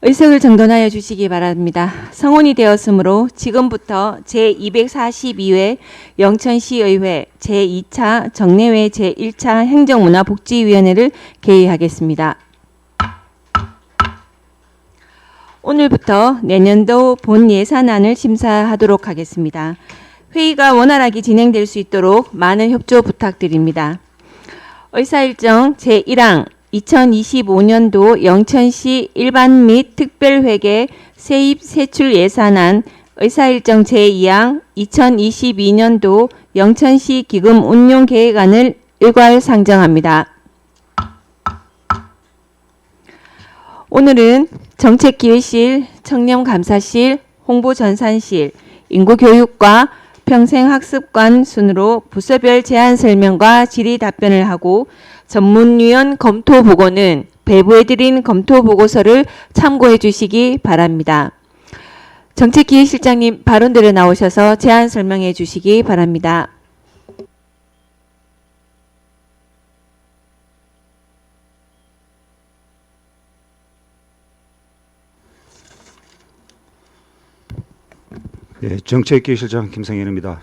의석을 정돈하여 주시기 바랍니다. 성원이 되었으므로 지금부터 제242회 영천시의회 제2차 정례회 제1차 행정문화복지위원회를 개의하겠습니다. 오늘부터 내년도 본 예산안을 심사하도록 하겠습니다. 회의가 원활하게 진행될 수 있도록 많은 협조 부탁드립니다. 의사일정 제1항 2025년도 영천시 일반 및 특별회계 세입 세출 예산안 의사일정 제2항 2022년도 영천시 기금 운용 계획안을 일괄 상정합니다. 오늘은 정책기획실, 청렴감사실, 홍보전산실, 인구교육과 평생학습관 순으로 부서별 제안 설명과 질의 답변을 하고 전문위원 검토 보고는 배부해드린 검토 보고서를 참고해 주시기 바랍니다. 정책기획실장님 발언대로 나오셔서 제안 설명해 주시기 바랍니다. 네, 정책기획실장 김성현입니다.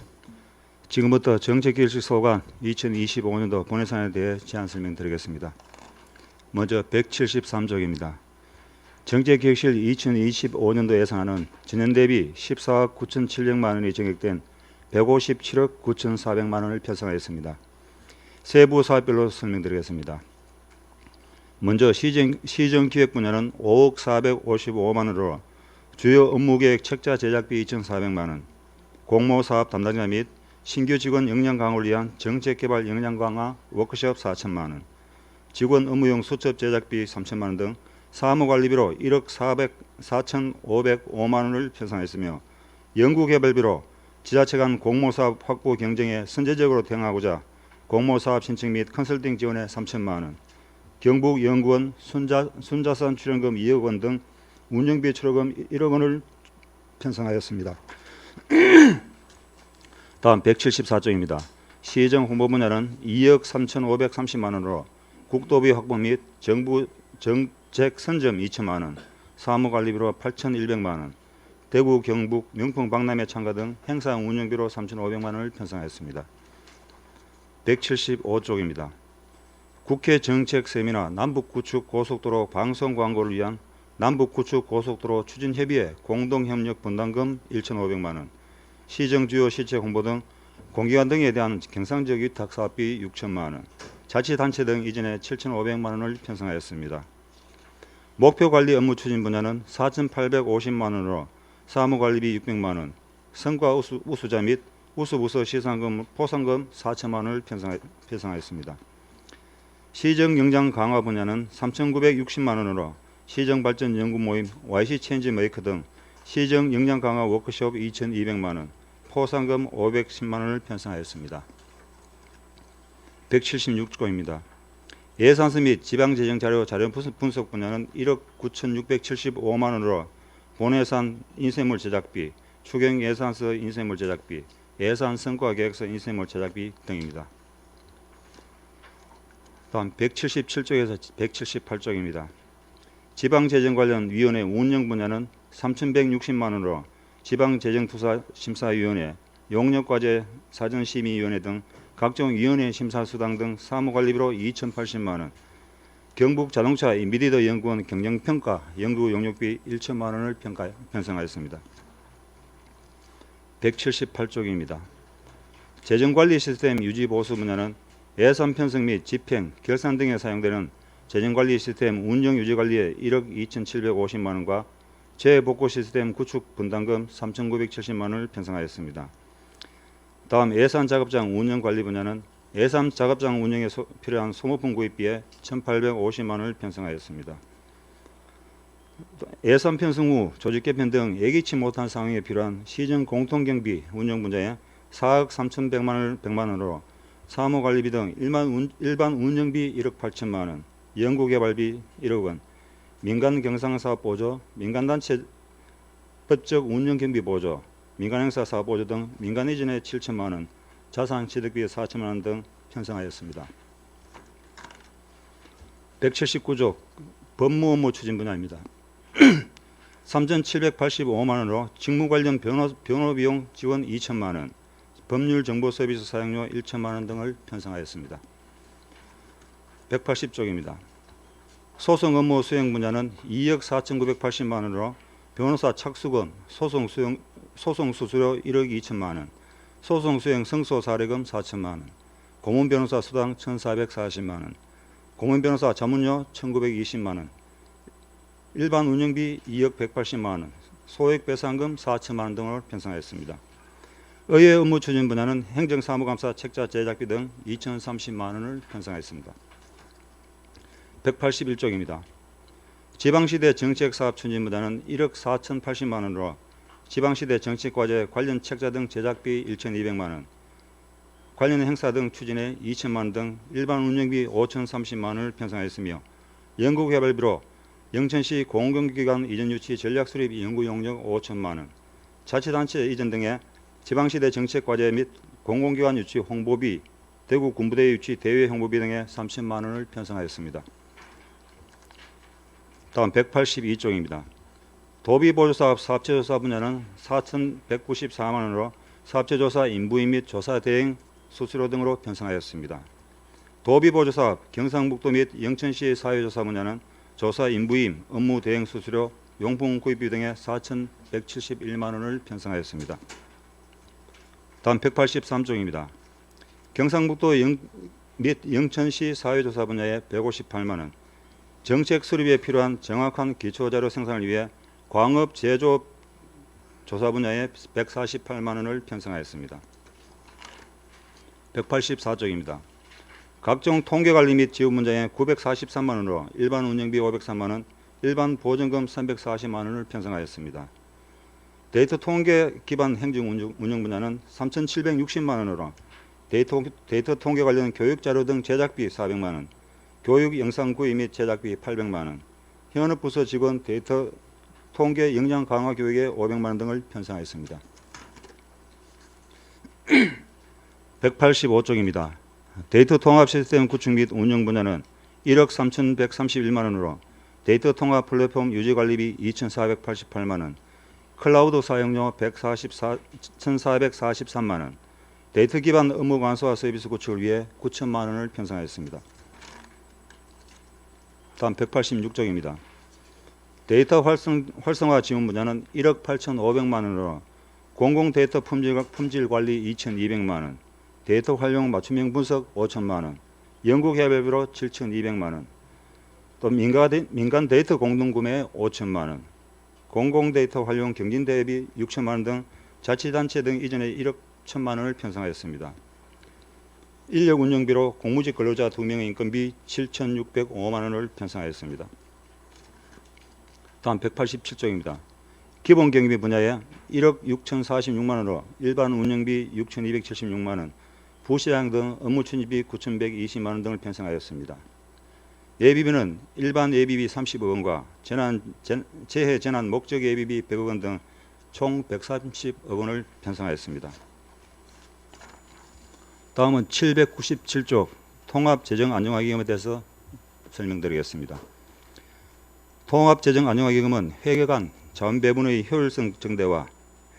지금부터 정책기획실 소관 2025년도 본예산에 대해 제안 설명드리겠습니다. 먼저 173조입니다. 정책기획실 2025년도 예산안은 전년 대비 14억 9,700만 원이 증액된 157억 9,400만 원을 편성하였습니다. 세부 사업별로 설명드리겠습니다. 먼저 시정기획 분야는 5억 455만 원으로 주요 업무계획 책자 제작비 2,400만 원, 공모사업 담당자 및 신규 직원 역량 강화를 위한 정책개발 역량 강화 워크숍 4천만 원, 직원 업무용 수첩 제작비 3천만 원 등 사무관리비로 1억 4,505만 원을 편성했으며 연구개발비로 지자체 간 공모사업 확보 경쟁에 선제적으로 대응하고자 공모사업 신청 및 컨설팅 지원에 3천만 원, 경북연구원 순자산 출연금 2억 원 등 운영비 출원금 1억 원을 편성하였습니다. 다음 174조입니다. 시정 홍보 분야는 2억 3,530만 원으로 국도비 확보 및 정부 정책 선점 2천만 원, 사무관리비로 8,100만 원, 대구 경북 명품 박람회 참가 등 행사 운영비로 3,500만 원을 편성하였습니다. 175조입니다. 국회 정책 세미나 남북구축 고속도로 방송 광고를 위한 남북구축 고속도로 추진협의회 공동협력 분담금 1,500만 원, 시정 주요 시책 홍보 등 공기관 등에 대한 경상지역 위탁 사업비 6천만 원, 자치단체 등 이전에 7,500만 원을 편성하였습니다. 목표관리 업무 추진 분야는 4,850만 원으로 사무관리비 600만 원, 성과 우수자 및 우수부서 시상금, 포상금 4천만 원을 편성하였습니다. 시정 역량 강화 분야는 3,960만 원으로 시정발전 연구 모임, YC 체인지 메이커 등 시정 역량 강화 워크숍 2,200만 원, 포상금 510만 원을 편성하였습니다. 176조입니다. 예산서 및 지방재정자료 분석 분야는 1억 9,675만 원으로 본예산 인쇄물 제작비, 추경예산서 인쇄물 제작비, 예산성과계획서 인쇄물 제작비 등입니다. 다음 177조에서 178조입니다. 지방재정 관련 위원회 운영 분야는 3,160만 원으로 지방재정투자심사위원회, 용역과제 사전심의위원회 등 각종 위원회 심사수당 등 사무관리비로 2,080만 원, 경북자동차 미디어 연구원 경영평가 연구 용역비 1천만 원을 편성하였습니다. 178조입니다. 재정관리 시스템 유지보수 분야는 예산 편성 및 집행, 결산 등에 사용되는 재정관리 시스템 운영 유지관리에 1억 2,750만 원과 재복구 시스템 구축 분담금 3,970만 원을 편성하였습니다. 다음 예산작업장 운영관리 분야는 예산작업장 운영에 필요한 소모품 구입비에 1,850만 원을 편성하였습니다. 예산 편성 후 조직 개편 등 예기치 못한 상황에 필요한 시정 공통경비 운영 분야에 4억 3,100만 원으로 사무관리비 등 일반 운영비 1억 8천만 원, 연구개발비 1억 원, 민간경상사업 보조, 민간단체 법적 운영경비 보조, 민간행사 사업 보조 등 민간 이전에 7천만 원, 자산취득비 4천만 원 등 편성하였습니다. 179조 법무 업무 추진 분야입니다. 3,785만 원으로 직무 관련 변호 비용 지원 2천만 원, 법률 정보 서비스 사용료 1천만 원 등을 편성하였습니다. 180쪽입니다. 소송 업무 수행 분야는 2억 4,980만 원으로 변호사 착수금, 소송 수수료 1억 2천만 원, 소송 수행 승소 사례금 4천만 원, 고문 변호사 수당 1,440만 원, 고문 변호사 자문료 1,920만 원, 일반 운영비 2억 180만 원, 소액 배상금 4천만 원 등을 편성하였습니다. 의회 업무 추진 분야는 행정사무감사 책자 제작비 등 2,030만 원을 편성하였습니다. 181쪽입니다. 지방시대 정책사업 추진 분야는 1억 4,080만 원으로 지방시대 정책과제 관련 책자 등 제작비 1,200만 원, 관련 행사 등 추진에 2천만 원 등 일반 운영비 5,030만 원을 편성하였으며 연구개발비로 영천시 공공기관 이전 유치 전략 수립 연구 용역 5천만 원, 자치단체 이전 등의 지방시대 정책과제 및 공공기관 유치 홍보비, 대구 군부대 유치 대외 홍보비 등의 3천만 원을 편성하였습니다. 다음 182쪽입니다. 도비보조사업 사업체조사 분야는 4,194만 원으로 사업체조사 인부인 및 조사 대행 수수료 등으로 편성하였습니다. 도비보조사업 경상북도 및 영천시 사회조사 분야는 조사 인부임, 업무 대행 수수료, 용품 구입비 등의 4,171만 원을 편성하였습니다. 다음 183쪽입니다. 경상북도 및 영천시 사회조사 분야에 158만 원, 정책 수립에 필요한 정확한 기초자료 생산을 위해 광업 제조업 조사 분야에 148만 원을 편성하였습니다. 184쪽입니다. 각종 통계관리 및 지원 분야에 943만 원으로 일반 운영비 503만 원, 일반 보전금 340만 원을 편성하였습니다. 데이터 통계 기반 행정 운영 분야는 3,760만 원으로 데이터 통계 관련 교육자료 등 제작비 400만 원, 교육 영상 구입 및 제작비 800만 원, 현업 부서 직원 데이터 통계 역량 강화 교육에 500만 원 등을 편성하였습니다. 185쪽입니다. 데이터 통합 시스템 구축 및 운영 분야는 1억 3,131만 원으로 데이터 통합 플랫폼 유지 관리비 2,488만 원, 클라우드 사용료 1,443만 원, 데이터 기반 업무 간소화 서비스 구축을 위해 9천만 원을 편성하였습니다. 다음 186쪽입니다. 데이터 활성화 지원 분야는 1억 8,500만 원으로 공공 데이터 품질 관리 2,200만 원, 데이터 활용 맞춤형 분석 5천만 원, 연구 개발비로 7,200만 원, 또 민간 데이터 공동 구매 5천만 원, 공공 데이터 활용 경진 대비 6천만 원 등 자치단체 등 이전에 1억 1천만 원을 편성하였습니다. 인력 운영비로 공무직 근로자 2명의 인건비 7,605만 원을 편성하였습니다. 다음 187쪽입니다. 기본 경비 분야에 1억 6,046만 원으로 일반 운영비 6,276만 원, 부시장 등 업무 추진비 9,120만 원 등을 편성하였습니다. 예비비는 일반 예비비 30억 원과 재해 재난 목적 예비비 100억 원 등 총 130억 원을 편성하였습니다. 다음은 797쪽 통합재정안정화기금에 대해서 설명드리겠습니다. 통합재정안정화기금은 회계 간 자원배분의 효율성 증대와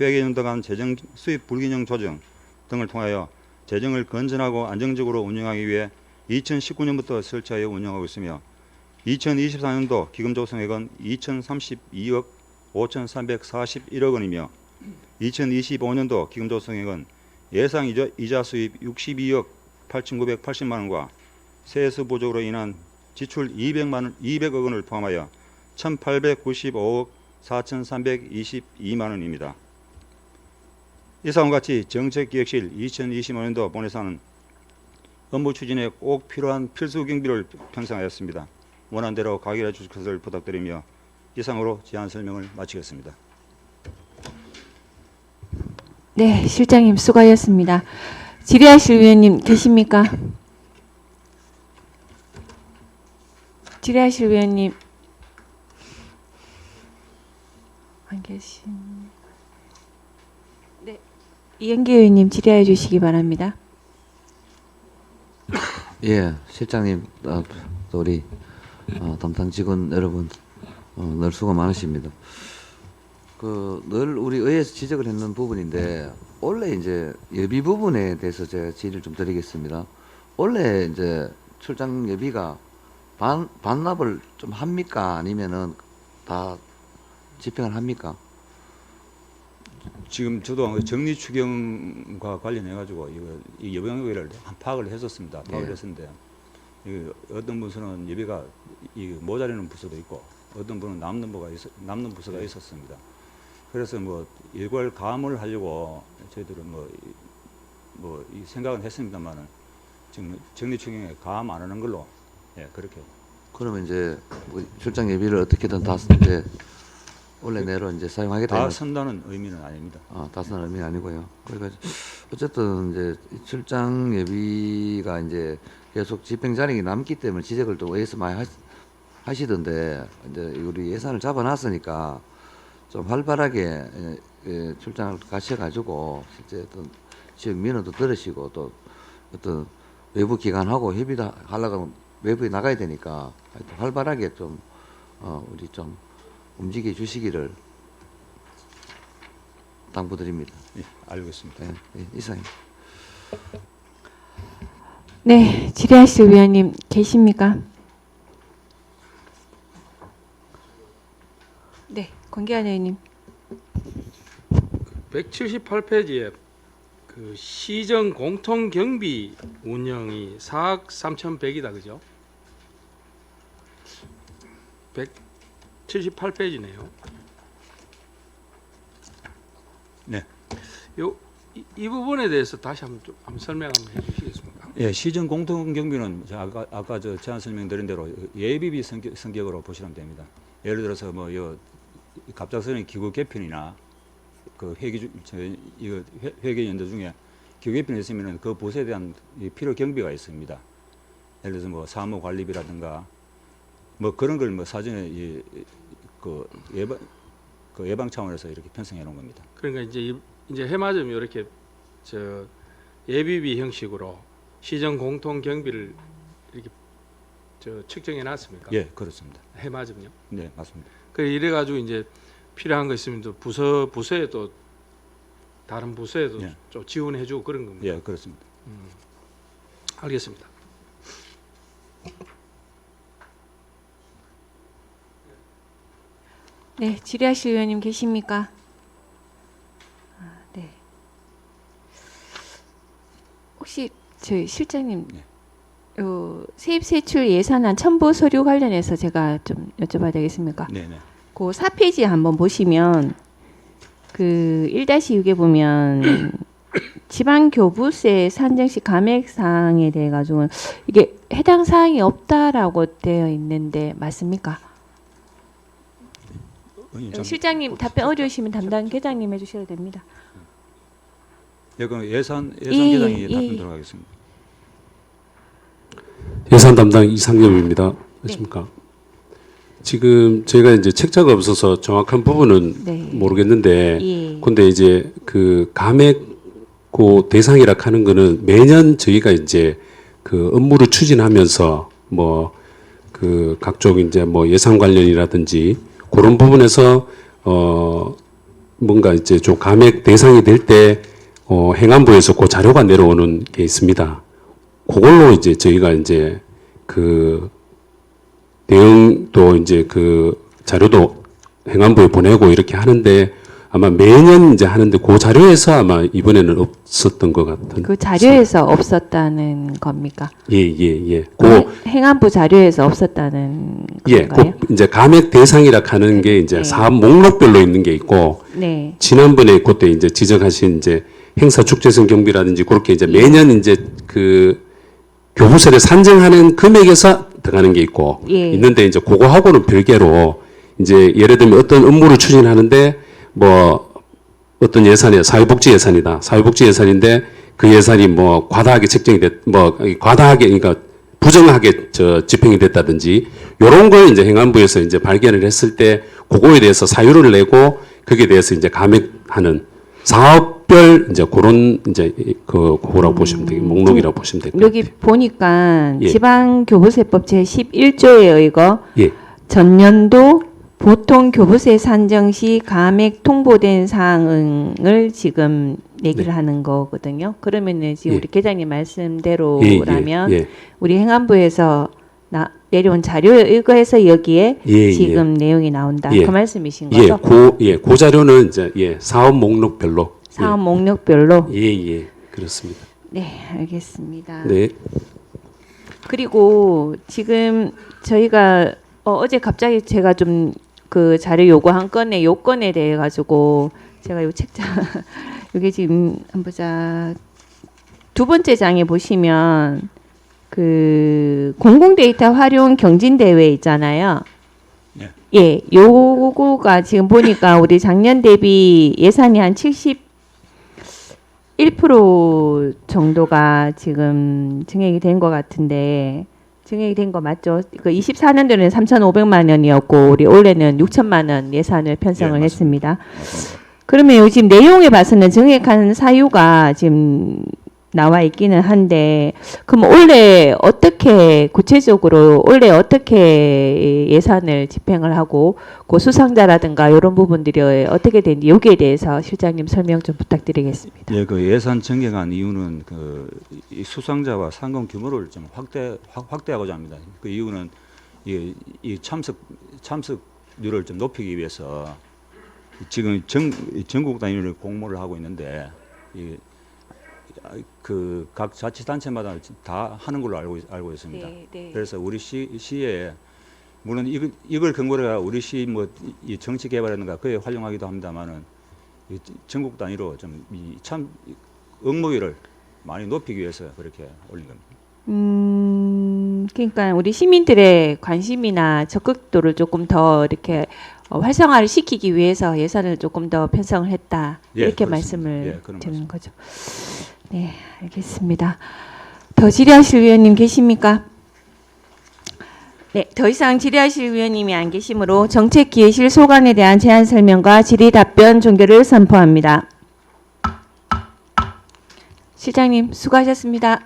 회계연도 간 재정 수입 불균형 조정 등을 통하여 재정을 건전하고 안정적으로 운영하기 위해 2019년부터 설치하여 운영하고 있으며 2024년도 기금 조성액은 2,032억 5,341억 원이며 2025년도 기금 조성액은 예상 이자 수입 62억 8,980만 원과 세수 부족으로 인한 지출 200억 원을 포함하여 1,895억 4,322만 원입니다. 이상과 같이 정책기획실 2025년도 본예산은 업무 추진에 꼭 필요한 필수 경비를 편성하였습니다. 원안대로 가결해 주실 것을 부탁드리며 이상으로 제안 설명을 마치겠습니다. 네, 실장님 수고하셨습니다. 질의하실 위원님 계십니까? 질의하실 위원님 안 계신. 네, 이영기 의원님 질의해 주시기 바랍니다. 예, 실장님, 또 우리 담당 직원 여러분, 늘 수고 많으십니다. 그 늘 우리 의회에서 지적을 했는 부분인데 원래 이제 예비 부분에 대해서 제가 질의를 좀 드리겠습니다. 원래 이제 출장 예비가 반납을 좀 합니까? 아니면은 다 집행을 합니까? 지금 저도 정리 추경과 관련해 가지고 이 예비경비를 파악을 했었습니다. 파악을 예. 했었는데 어떤 부서는 예비가 모자라는 부서도 있고 어떤 분은 남는 부서가 있었습니다. 그래서 뭐 일괄 감을 하려고 저희들은 이 생각은 했습니다만은 지금 정리 추경에 감 안 하는 걸로 그렇게. 그러면 이제 뭐 출장 예비를 어떻게든 다 이제 원래 내로 이제 사용하겠다. 다 쓴다는 의미는 아닙니다. 다 쓰는 의미는 아니고요. 그러니까 어쨌든 이제 출장 예비가 이제 계속 집행 잔액이 남기 때문에 지적을 또 의회에서 많이 하시던데 이제 우리 예산을 잡아놨으니까 좀 활발하게 출장을 가셔가지고 실제 어떤 지역 민원도 들으시고 또 어떤 외부 기관하고 협의도 하려고 하면 외부에 나가야 되니까 하여튼 활발하게 좀 우리 좀 움직여 주시기를 당부드립니다. 예, 알겠습니다. 이상입니다. 네, 질의하실 의원님 계십니까? 네, 권기환 의원님. 178페이지에 그 시정 공통 경비 운영이 4억 3,100이다 그죠? 178페이지네요. 네. 이 부분에 대해서 다시 한번 설명 한번 해주시겠습니까? 예, 시정 공통 경비는 아까 저 제안 설명드린 대로 예비비 성격으로 보시면 됩니다. 예를 들어서 갑작스러운 기구 개편이나 그 회계 연도 중에 기구 개편이 있으면은 그 보수에 대한 필요 경비가 있습니다. 예를 들어서 뭐 사무 관리비라든가 뭐 그런 걸 사전에 예방 차원에서 이렇게 편성해 놓은 겁니다. 그러니까 이제 해마점이 이렇게 예비비 형식으로 시정 공통 경비를 이렇게 측정해 놨습니까? 예, 그렇습니다. 해마점요? 네, 맞습니다. 그 이래 가지고 이제 필요한 거 있으면 또 부서에 또 다른 부서에도 예. 좀 지원해 주고 그런 겁니다. 예, 그렇습니다. 알겠습니다. 네, 질의하실 의원님 계십니까? 네. 혹시 저희 실장님, 네. 세입 세출 예산안 첨부 서류 관련해서 제가 좀 여쭤봐야 되겠습니까? 네, 네. 그 4페이지 한번 보시면 그 1-6에 보면 지방교부세 산정시 감액 사항에 대해 가지고는 이게 해당 사항이 없다라고 되어 있는데 맞습니까? 실장님 답변 어려우시면 담당 계장님 해주셔도 됩니다. 예, 그럼 예산 예, 계장이 예. 답변 들어가겠습니다. 예산 담당 이상엽입니다. 맞습니까? 지금 저희가 이제 책자가 없어서 정확한 부분은 네. 모르겠는데, 예. 근데 이제 그 감액고 대상이라 하는 거는 매년 저희가 이제 그 업무를 추진하면서 뭐 그 각종 이제 뭐 예산 관련이라든지 그런 부분에서 뭔가 이제 좀 감액 대상이 될 때 행안부에서 그 자료가 내려오는 게 있습니다. 그걸로 이제 저희가 이제 그 내용도 이제 그 자료도 행안부에 보내고 이렇게 하는데 아마 매년 이제 하는데 그 자료에서 아마 이번에는 없었던 것 같은. 그 자료에서 없었다는 겁니까? 예. 행안부 자료에서 없었다는 예, 건가요? 이제 감액 대상이라 하는 게 이제 네. 사업 목록별로 있는 게 있고 네. 지난번에 그때 이제 지적하신 이제 행사 축제성 경비라든지 그렇게 이제 매년 이제 그 교부세를 산정하는 금액에서 들어가는 게 있고 예. 있는데 이제 그거하고는 별개로 이제 예를 들면 어떤 업무를 추진하는데 뭐 어떤 예산이 사회복지 예산이다. 사회복지 예산인데 그 예산이 뭐 과다하게 책정이 과다하게 그러니까 부정하게 집행이 됐다든지 요런 걸 이제 행안부에서 이제 발견을 했을 때 그거에 대해서 사유를 내고 거기에 대해서 이제 감액하는 사업별 이제 그런 이제 그거라고 보시면 되겠 목록이라고 보시면 될 것 여기 같아요. 보니까 예. 지방교부세법 제11조에 의거 예. 전년도 보통 교부세 산정 시 감액 통보된 사항을 지금 얘기를 하는 거거든요. 그러면은 지금 예. 우리 계장님 말씀대로라면 예. 우리 행안부에서 내려온 자료에 의거해서 여기에 예, 지금 내용이 나온다. 예. 그 말씀이신 예, 거죠? 그 자료는 이제 사업 목록별로. 사업 목록별로. 예, 그렇습니다. 네, 알겠습니다. 네. 그리고 지금 저희가 어제 갑자기 제가 좀 그 자료 요구한 건의 요건에 대해 가지고 제가 요 책자 이게 지금 한번 보자. 두 번째 장에 보시면 그 공공 데이터 활용 경진 대회 있잖아요. 네. 예, 요거가 지금 보니까 우리 작년 대비 예산이 한 71% 정도가 지금 증액이 된 것 같은데 증액이 된 거 맞죠? 그 24년도에는 3,500만 원이었고 우리 올해는 6천만 원 예산을 편성을 예, 했습니다. 그러면 요즘 내용에 봐서는 증액한 사유가 지금 나와 있기는 한데 그럼 올해 어떻게 구체적으로 올해 어떻게 예산을 집행을 하고 그 수상자라든가 이런 부분들이 어떻게 되는지 여기에 대해서 실장님 설명 좀 부탁드리겠습니다. 예, 그 예산 증액한 이유는 이 수상자와 상금 규모를 좀 확대하고자 합니다. 그 이유는 이 참석률을 좀 높이기 위해서 지금 전국 단위로 공모를 하고 있는데 그 각 자치단체마다 다 하는 걸로 알고 있습니다. 네. 그래서 우리 시에 물론 이걸 근거로 해야 우리 시 뭐 이 정치 개발이라든가 그에 활용하기도 합니다만은 전국 단위로 좀 참 응모율을 많이 높이기 위해서 그렇게 올린 겁니다. 그러니까 우리 시민들의 관심이나 적극도를 조금 더 이렇게 활성화를 시키기 위해서 예산을 조금 더 편성을 했다. 예, 이렇게 그렇습니다. 말씀을 예, 그런 드리는 거죠. 네, 알겠습니다. 더 질의하실 위원님 계십니까? 네, 더 이상 질의하실 위원님이 안 계시므로 정책기획실 소관에 대한 제안 설명과 질의 답변 종결을 선포합니다. 실장님 수고하셨습니다.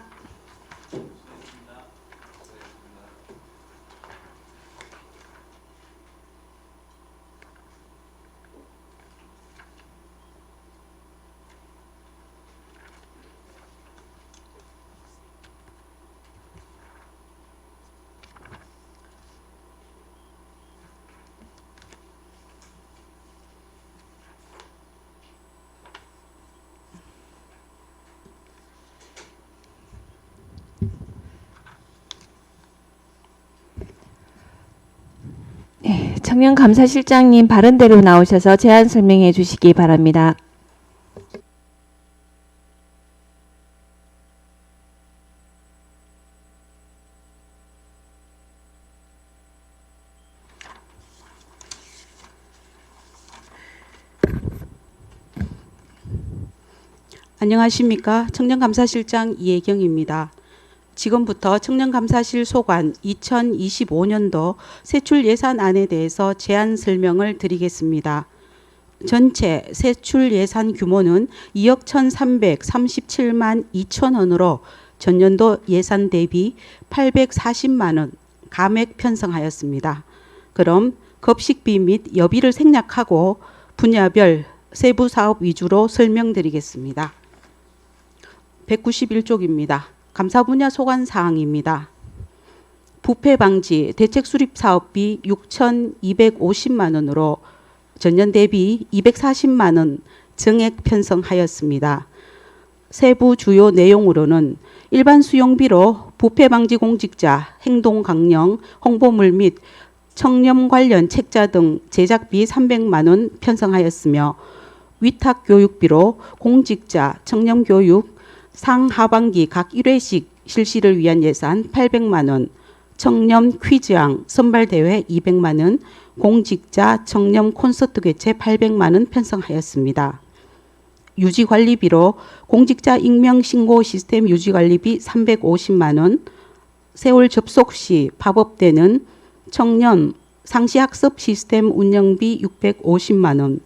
청년감사실장님 바른대로 나오셔서 제안 설명해 주시기 바랍니다. 안녕하십니까. 청년감사실장 이혜경입니다. 지금부터 청년감사실 소관 2025년도 세출 예산안에 대해서 제안 설명을 드리겠습니다. 전체 세출 예산 규모는 2억 1,337만 2천 원으로 전년도 예산 대비 840만 원 감액 편성하였습니다. 그럼 급식비 및 여비를 생략하고 분야별 세부 사업 위주로 설명드리겠습니다. 191쪽입니다. 감사 분야 소관 사항입니다. 부패 방지 대책 수립 사업비 6,250만 원으로 전년 대비 240만 원 증액 편성하였습니다. 세부 주요 내용으로는 일반 수용비로 부패 방지 공직자 행동 강령 홍보물 및 청렴 관련 책자 등 제작비 300만 원 편성하였으며 위탁 교육비로 공직자 청렴 교육 상하반기 각 1회씩 실시를 위한 예산 800만 원, 청렴 퀴즈왕 선발대회 200만 원, 공직자 청렴 콘서트 개최 800만 원 편성하였습니다. 유지관리비로 공직자 익명 신고 시스템 유지관리비 350만 원, 세월 접속 시 팝업되는 청년 상시학습 시스템 운영비 650만 원,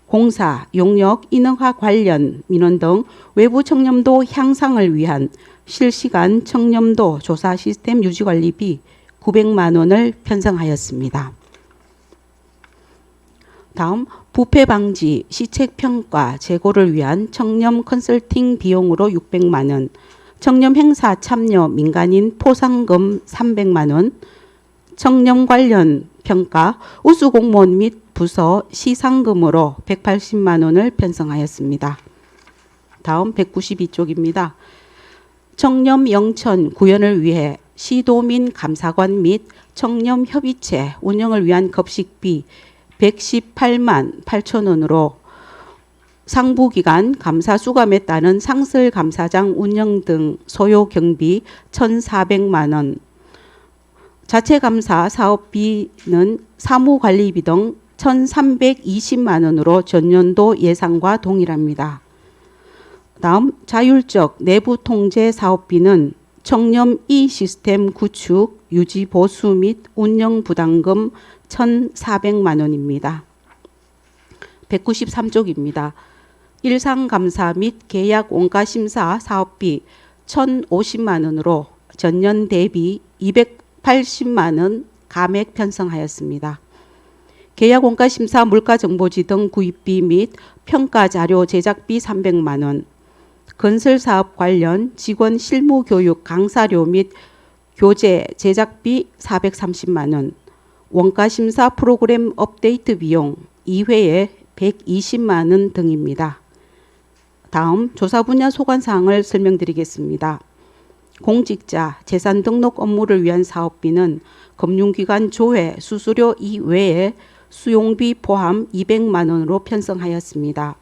공사, 용역, 인허가 관련 민원 등 외부 청렴도 향상을 위한 실시간 청렴도 조사 시스템 유지관리비 900만 원을 편성하였습니다. 다음 부패 방지 시책 평가 재고를 위한 청렴 컨설팅 비용으로 600만 원, 청렴 행사 참여 민간인 포상금 300만 원, 청렴 관련 평가 우수 공무원 및 부서 시상금으로 180만 원을 편성하였습니다. 다음 192쪽입니다. 청렴 영천 구현을 위해 시도민 감사관 및 청렴 협의체 운영을 위한 급식비 118만 8천 원으로 상부기관 감사 수감에 따른 상설 감사장 운영 등 소요 경비 1,400만 원, 자체 감사 사업비는 사무관리비 등 1,320만 원으로 전년도 예상과 동일합니다. 다음 자율적 내부 통제 사업비는 청렴 E 시스템 구축, 유지 보수 및 운영 부담금 1,400만 원입니다. 193쪽입니다. 일상감사 및 계약 원가심사 사업비 1,050만 원으로 전년 대비 280만 원 감액 편성하였습니다. 계약 원가심사 물가정보지 등 구입비 및 평가자료 제작비 300만 원, 건설사업 관련 직원 실무교육 강사료 및 교재 제작비 430만 원, 원가심사 프로그램 업데이트 비용 2회에 120만 원 등입니다. 다음 조사 분야 소관 사항을 설명드리겠습니다. 공직자 재산 등록 업무를 위한 사업비는 금융기관 조회 수수료 이외에 수용비 포함 200만 원으로 편성하였습니다.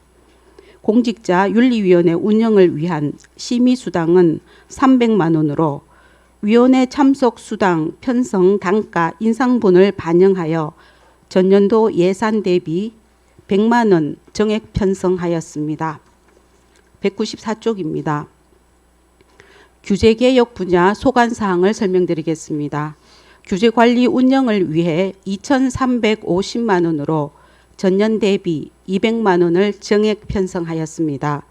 공직자 윤리위원회 운영을 위한 심의수당은 300만 원으로 위원회 참석 수당 편성 단가 인상분을 반영하여 전년도 예산 대비 100만 원 정액 편성하였습니다. 194쪽입니다. 규제개혁 분야 소관사항을 설명드리겠습니다. 규제관리 운영을 위해 2,350만 원으로 전년 대비 200만 원을 정액 편성하였습니다.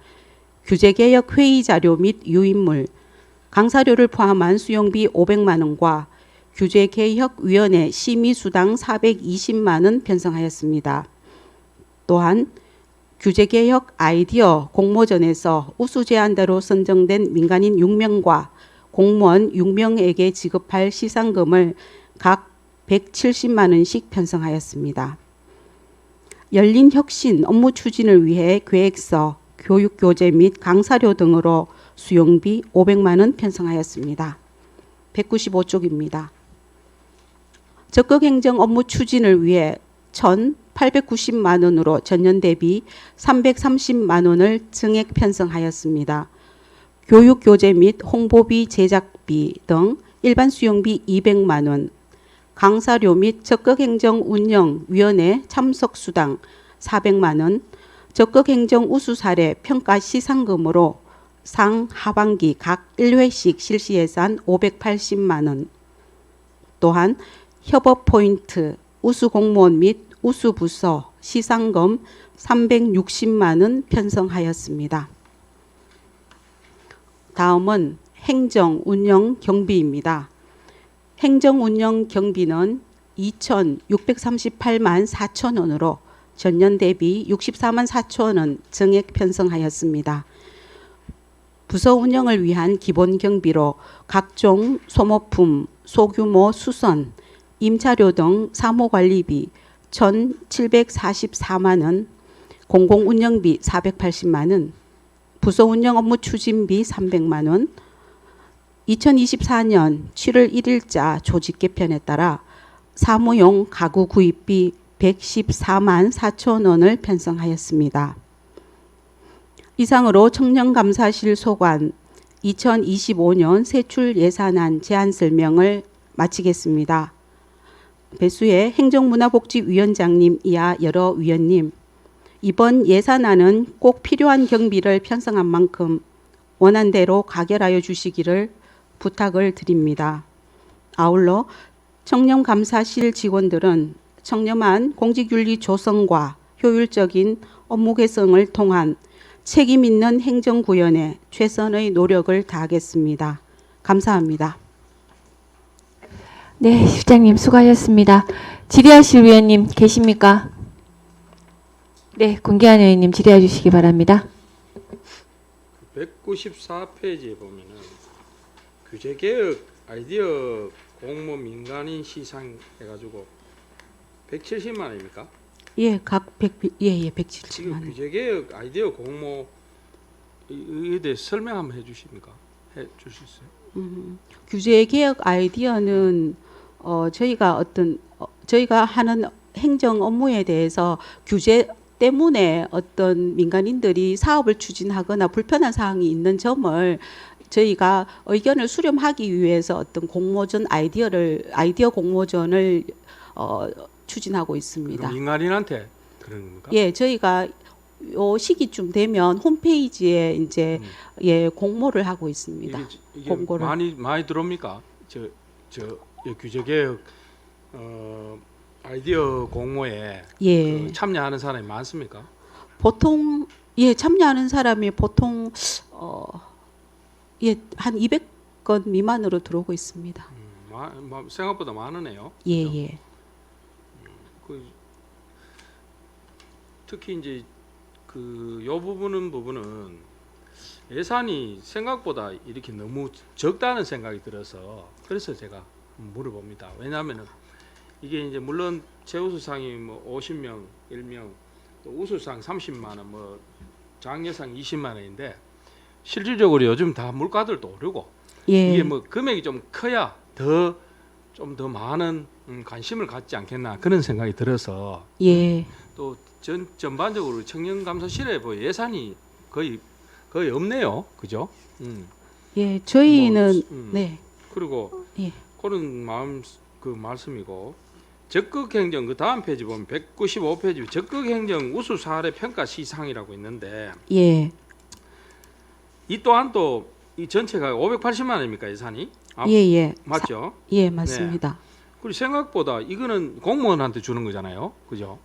규제개혁 회의자료 및 유인물, 강사료를 포함한 수용비 500만 원과 규제개혁위원회 심의수당 420만 원 편성하였습니다. 또한 규제개혁 아이디어 공모전에서 우수 제안자로 선정된 민간인 6명과 공무원 6명에게 지급할 시상금을 각 170만 원씩 편성하였습니다. 열린 혁신 업무 추진을 위해 계획서, 교육교재 및 강사료 등으로 수용비 500만 원 편성하였습니다. 195쪽입니다. 적극행정 업무 추진을 위해 1,890만 원으로 전년 대비 330만 원을 증액 편성하였습니다. 교육교재 및 홍보비 제작비 등 일반 수용비 200만 원, 강사료 및 적극행정 운영위원회 참석수당 400만 원, 적극행정 우수 사례 평가 시상금으로 상 하반기 각 1회씩 실시 예산 580만 원, 또한 협업 포인트, 우수 공무원 및 우수 부서 시상금 360만 원 편성하였습니다. 다음은 행정운영 경비입니다. 행정운영 경비는 2,638만 4천 원으로 전년 대비 64만 4천 원 정액 편성하였습니다. 부서 운영을 위한 기본 경비로 각종 소모품, 소규모 수선, 임차료 등 사무관리비 1,744만 원, 공공운영비 480만 원, 부서 운영 업무 추진비 300만 원, 2024년 7월 1일자 조직 개편에 따라 사무용 가구 구입비 114만 4천 원을 편성하였습니다. 이상으로 청년감사실 소관 2025년 세출 예산안 제안 설명을 마치겠습니다. 배수의 행정문화복지위원장님 이하 여러 위원님, 이번 예산안은 꼭 필요한 경비를 편성한 만큼 원안대로 가결하여 주시기를 부탁을 드립니다. 아울러 청렴감사실 직원들은 청렴한 공직윤리 조성과 효율적인 업무 개선을 통한 책임 있는 행정구현에 최선의 노력을 다하겠습니다. 감사합니다. 네, 실장님 수고하셨습니다. 질의하실 위원님 계십니까? 네, 공기환 의원님 질의해 주시기 바랍니다. 194페이지에 보면은 규제개혁 아이디어 공모 민간인 시상 해가지고 170만 원입니까? 예, 각 170만 지금 원. 규제개혁 아이디어 공모 이에 대해 설명 한번 해주십니까? 해줄 수 있어요? 규제 개혁 아이디어는 저희가 하는 행정 업무에 대해서 규제 때문에 어떤 민간인들이 사업을 추진하거나 불편한 사항이 있는 점을 저희가 의견을 수렴하기 위해서 어떤 공모전 아이디어 공모전을 추진하고 있습니다. 그럼 민간인한테 그런 겁니까? 예, 저희가 요 시기쯤 되면 홈페이지에 이제 공모를 하고 있습니다. 이게 공고를. 많이 들어옵니까? 규제개혁 아이디어 공모에 예. 그 참여하는 사람이 많습니까? 보통 참여하는 사람이 보통 한 200건 미만으로 들어오고 있습니다. 생각보다 많으네요. 예, 그죠? 예. 특히 이제 요 부분은 예산이 생각보다 이렇게 너무 적다는 생각이 들어서 그래서 제가 물어봅니다. 왜냐하면은 이게 이제 물론 최우수상이 뭐 50명, 1명, 또 우수상 30만 원, 뭐 장려상 20만 원인데 실질적으로 요즘 다 물가들도 오르고 예. 이게 뭐 금액이 좀 커야 좀 더 많은 관심을 갖지 않겠나 그런 생각이 들어서 예. 또 전반적으로 청년감사실에 뭐 예산이 거의 없네요, 그죠? 예, 저희는 네. 그리고 예. 그런 말씀이고 적극행정 그 다음 페이지 보면 195페이지 적극행정 우수 사례 평가 시상이라고 있는데 예. 이 또한 또 이 전체가 580만 원입니까 예산이? 예. 맞죠? 예, 맞습니다. 그리고 생각보다 이거는 공무원한테 주는 거잖아요, 그죠?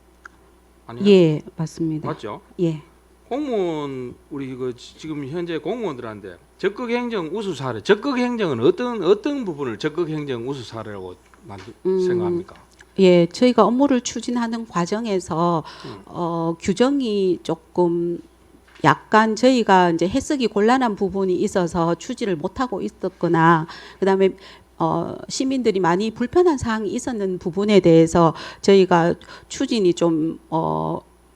아니요? 예, 맞습니다. 맞죠? 예. 공무원 우리 지금 현재 공무원들한테 적극행정 우수 사례, 적극행정은 어떤 부분을 적극행정 우수 사례라고 생각합니까? 예, 저희가 업무를 추진하는 과정에서 규정이 조금 약간 저희가 이제 해석이 곤란한 부분이 있어서 추진을 못하고 있었거나 그다음에 시민들이 많이 불편한 사항이 있었는 부분에 대해서 저희가 추진이 좀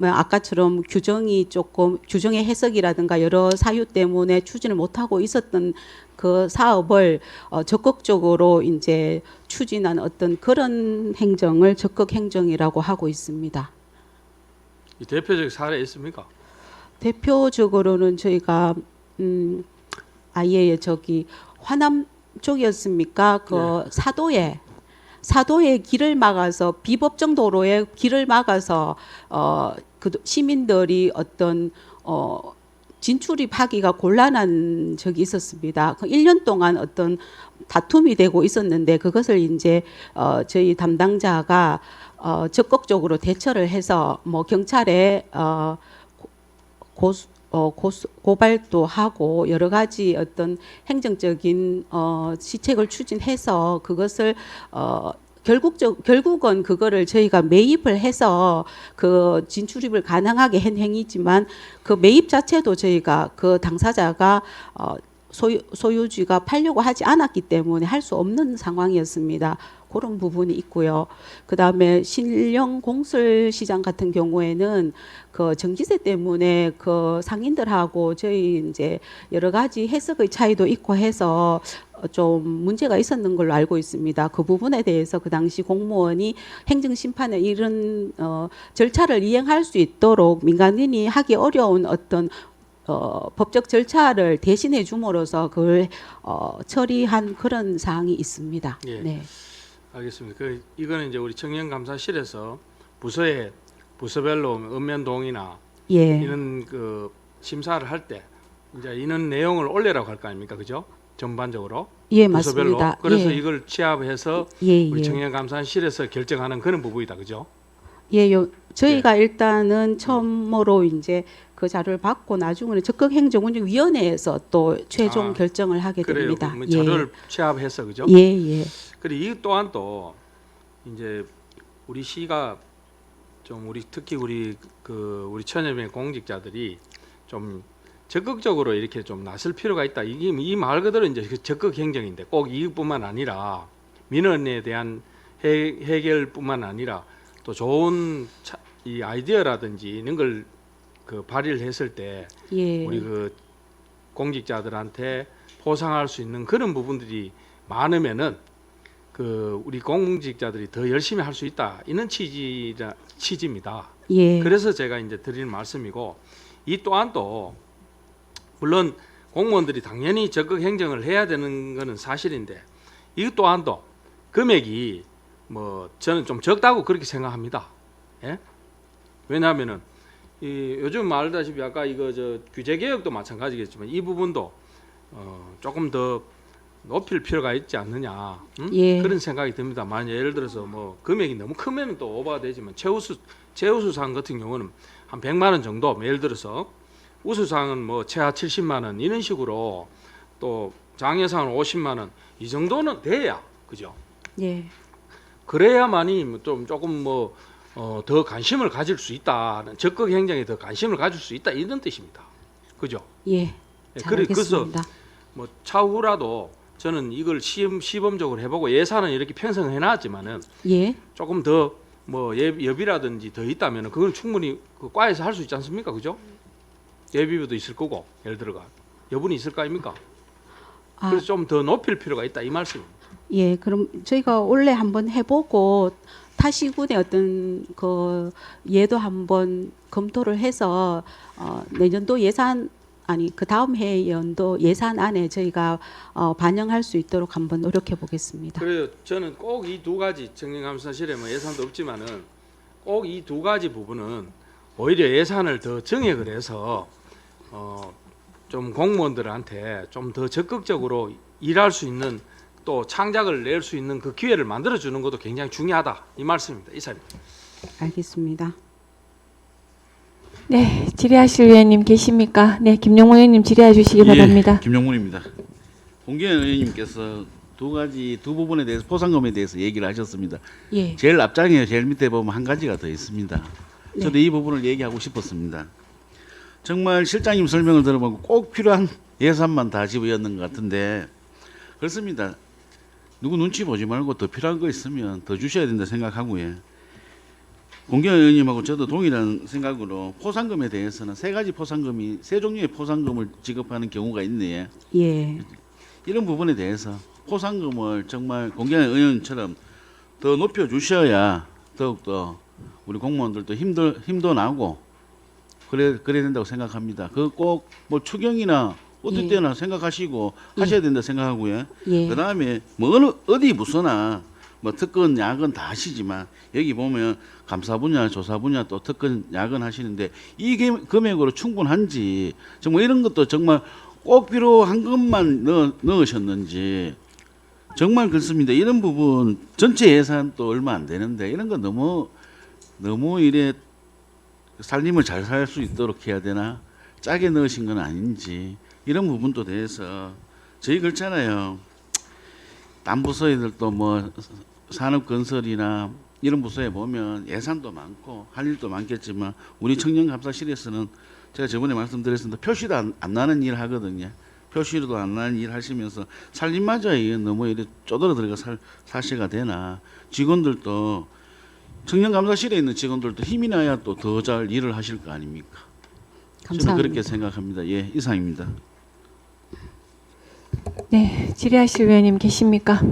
아까처럼 규정의 해석이라든가 여러 사유 때문에 추진을 못하고 있었던 그 사업을 적극적으로 이제 추진한 어떤 그런 행정을 적극 행정이라고 하고 있습니다. 이 대표적 사례 있습니까? 대표적으로는 저희가 아예 저기 화남 쪽이었습니까? 그 사도에 길을 막아서 비법정 도로에 길을 막아서 그 시민들이 어떤 진출입하기가 곤란한 적이 있었습니다. 그 1년 동안 어떤 다툼이 되고 있었는데 그것을 이제 저희 담당자가 적극적으로 대처를 해서 뭐 경찰에 고발도 하고 여러 가지 어떤 행정적인 시책을 추진해서 그것을 결국은 그거를 저희가 매입을 해서 그 진출입을 가능하게 한 행위지만 그 매입 자체도 저희가 그 당사자가 소유주가 팔려고 하지 않았기 때문에 할 수 없는 상황이었습니다. 그런 부분이 있고요. 그 다음에 신령 공설 시장 같은 경우에는 그 정지세 때문에 그 상인들하고 저희 이제 여러 가지 해석의 차이도 있고 해서 좀 문제가 있었는 걸로 알고 있습니다. 그 부분에 대해서 그 당시 공무원이 행정심판에 이런 절차를 이행할 수 있도록 민간인이 하기 어려운 어떤 법적 절차를 대신해 줌으로써 그걸 처리한 그런 사항이 있습니다. 예. 네. 알겠습니다. 이거는 이제 우리 청년감사실에서 부서별로 읍면동이나 예. 이런 그 심사를 할 때 이제 이런 내용을 올리라고 할 거 아닙니까, 그죠? 전반적으로 예, 부서별로. 맞습니다. 그래서 예. 이걸 취합해서 예, 우리 예. 청년감사실에서 결정하는 그런 부분이다, 그죠? 예, 저희가 일단은 처음으로 이제 그 자료를 받고 나중에는 적극행정운영위원회에서 또 최종 결정을 하게 그래요. 됩니다. 그러면 자료를 취합해서 그죠? 예. 그리고 이 또한 또 이제 우리 시가 좀 우리 특히 우리 천연의 공직자들이 좀 적극적으로 이렇게 좀 나설 필요가 있다. 이게 이 말 그대로 이제 그 적극 행정인데 꼭 이것뿐만 아니라 민원에 대한 해결뿐만 아니라 또 좋은 이 아이디어라든지 이런 걸 그 발휘를 했을 때 예. 우리 그 공직자들한테 보상할 수 있는 그런 부분들이 많으면은 그 우리 공직자들이 더 열심히 할 수 있다. 이런 취지입니다. 예. 그래서 제가 이제 드리는 말씀이고 이 또한 또 물론 공무원들이 당연히 적극 행정을 해야 되는 것은 사실인데 이 또한도 금액이 뭐 저는 좀 적다고 그렇게 생각합니다. 예? 왜냐하면은 이 요즘 말다시피 아까 이거 저 규제 개혁도 마찬가지겠지만 이 부분도 조금 더 높일 필요가 있지 않느냐 예. 그런 생각이 듭니다. 만약 예를 들어서 뭐 금액이 너무 크면 또 오버가 되지만 최우수상 같은 경우는 한 100만 원 정도 예를 들어서 우수상은 뭐 최하 70만 원 이런 식으로 또 장려상은 50만 원 이 정도는 돼야 그죠? 예. 그래야만이 좀 조금 뭐 더 관심을 가질 수 있다. 적극 행정에 더 관심을 가질 수 있다 이런 뜻입니다. 그죠? 예. 예, 잘 알겠습니다. 뭐 차후라도 저는 이걸 시범적으로 해보고 예산은 이렇게 편성해 놨지만은 예. 조금 더 뭐 예비라든지 더 있다면 그건 충분히 그 과에서 할 수 있지 않습니까? 그죠? 예비비도 있을 거고 예를 들어가 여분이 있을 거 아닙니까? 아, 그래서 좀 더 높일 필요가 있다 이 말씀입니다. 예. 그럼 저희가 원래 한번 해보고 타시군의 어떤 그 예도 한번 검토를 해서 내년도 예산 아니 그 다음 해 연도 예산안에 저희가 반영할 수 있도록 한번 노력해 보겠습니다. 그래요. 저는 꼭 이 두 가지 정년감사실에 뭐 예산도 없지만은 꼭 이 두 가지 부분은 오히려 예산을 더 정액을 해서 좀 공무원들한테 좀 더 적극적으로 일할 수 있는 또 창작을 낼 수 있는 그 기회를 만들어 주는 것도 굉장히 중요하다 이 말씀입니다. 이사입니다. 알겠습니다. 네, 질의하실 의원님 계십니까? 네, 김용문 의원님 질의해 주시기 바랍니다. 예, 김용문입니다. 홍기현 의원님께서 두 부분에 대해서 포상금에 대해서 얘기를 하셨습니다. 예. 제일 앞장에 제일 밑에 보면 한 가지가 더 있습니다. 네. 저도 이 부분을 얘기하고 싶었습니다. 정말 실장님 설명을 들어보면 꼭 필요한 예산만 다 집어였는 것 같은데 그렇습니다. 누구 눈치 보지 말고 더 필요한 거 있으면 더 주셔야 된다 생각하고요. 공경 의원님하고 저도 동일한 생각으로 포상금에 대해서는 세 종류의 포상금을 지급하는 경우가 있네요. 예. 이런 부분에 대해서 포상금을 정말 공경 의원처럼 더 높여 주셔야 더욱더 우리 공무원들도 힘도 나고 그래야 된다고 생각합니다. 그 꼭 뭐 추경이나 어떨 예. 때나 생각하시고 하셔야 된다 생각하고요. 예. 그다음에 뭐 어디 부서나 뭐 특근 야근 다 하시지만 여기 보면 감사 분야, 조사 분야 또 특근 야근 하시는데 이 금액으로 충분한지 정말 이런 것도 정말 꼭 필요한 것만 넣으셨는지 정말 그렇습니다. 이런 부분 전체 예산도 얼마 안 되는데 이런 거 너무 이래 살림을 잘 살 수 있도록 해야 되나 짜게 넣으신 건 아닌지 이런 부분도 대해서 저희 그렇잖아요. 딴 부서들도 뭐 산업건설이나 이런 부서에 보면 예산도 많고 할 일도 많겠지만 우리 청년감사실에서는 제가 저번에 말씀드렸습니다. 표시도 안 나는 일 하거든요. 표시도 안 나는 일 하시면서 살림마저 너무 이래 쪼들어 들어가 사시가 되나 직원들도 청년감사실에 있는 직원들도 힘이 나야 또 더 잘 일을 하실 거 아닙니까? 저는 감사합니다. 그렇게 생각합니다. 예, 이상입니다. 네, 질의하실 의원님 계십니까?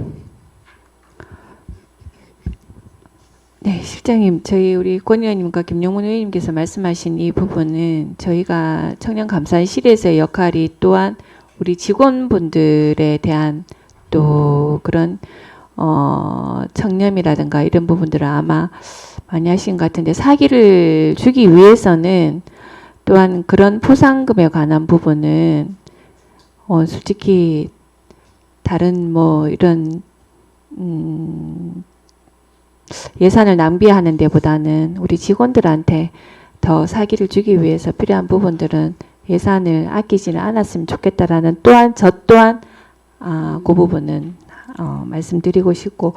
네, 실장님, 저희 우리 권 의원님과 김용문 의원님께서 말씀하신 이 부분은 저희가 청년감사실에서의 역할이 또한 우리 직원분들에 대한 또 그런 청렴이라든가 이런 부분들을 아마 많이 하신 것 같은데 사기를 주기 위해서는 또한 그런 포상금에 관한 부분은 솔직히 다른 뭐 이런 예산을 낭비하는 데보다는 우리 직원들한테 더 사기를 주기 위해서 필요한 부분들은 예산을 아끼지는 않았으면 좋겠다라는 또한 저 또한 그 부분은 말씀드리고 싶고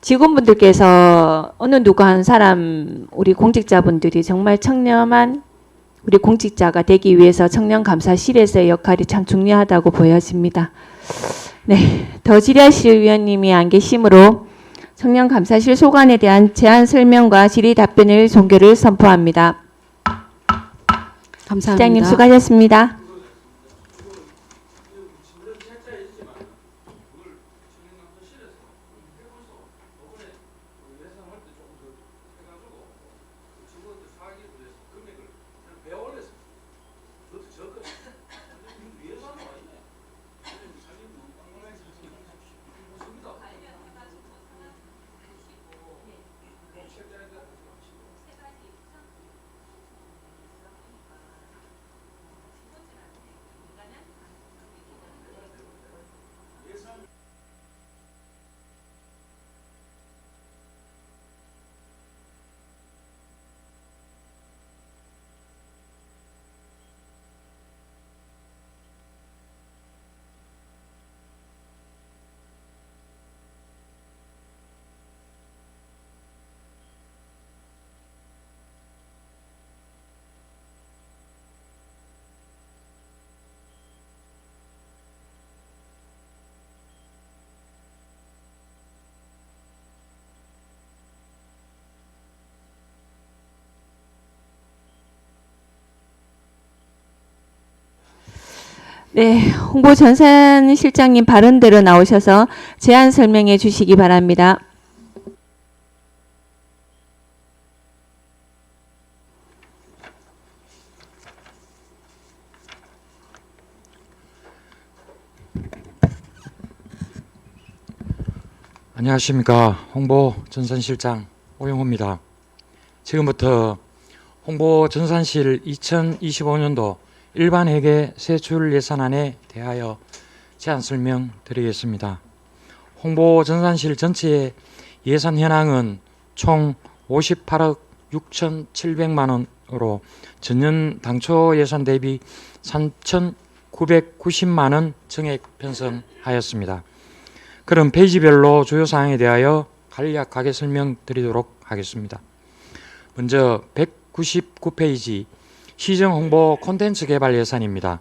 직원분들께서 어느 누구 한 사람 우리 공직자분들이 정말 청렴한 우리 공직자가 되기 위해서 청년감사실에서의 역할이 참 중요하다고 보여집니다. 네, 더지라실 위원님이 안 계시므로 청년감사실 소관에 대한 제안 설명과 질의 답변을 종결을 선포합니다. 감사합니다. 시장님 수고하셨습니다. 네, 홍보 전산 실장님 발언대로 나오셔서 제안 설명해 주시기 바랍니다. 안녕하십니까. 홍보 전산실장 오영호입니다. 지금부터 홍보 전산실 2025년도 일반 회계 세출 예산안에 대하여 제안 설명 드리겠습니다. 홍보 전산실 전체의 예산 현황은 총 58억 6,700만 원으로 전년 당초 예산 대비 3,990만 원 증액 편성하였습니다. 그럼 페이지별로 주요 사항에 대하여 간략하게 설명드리도록 하겠습니다. 먼저 199페이지 시정 홍보 콘텐츠 개발 예산입니다.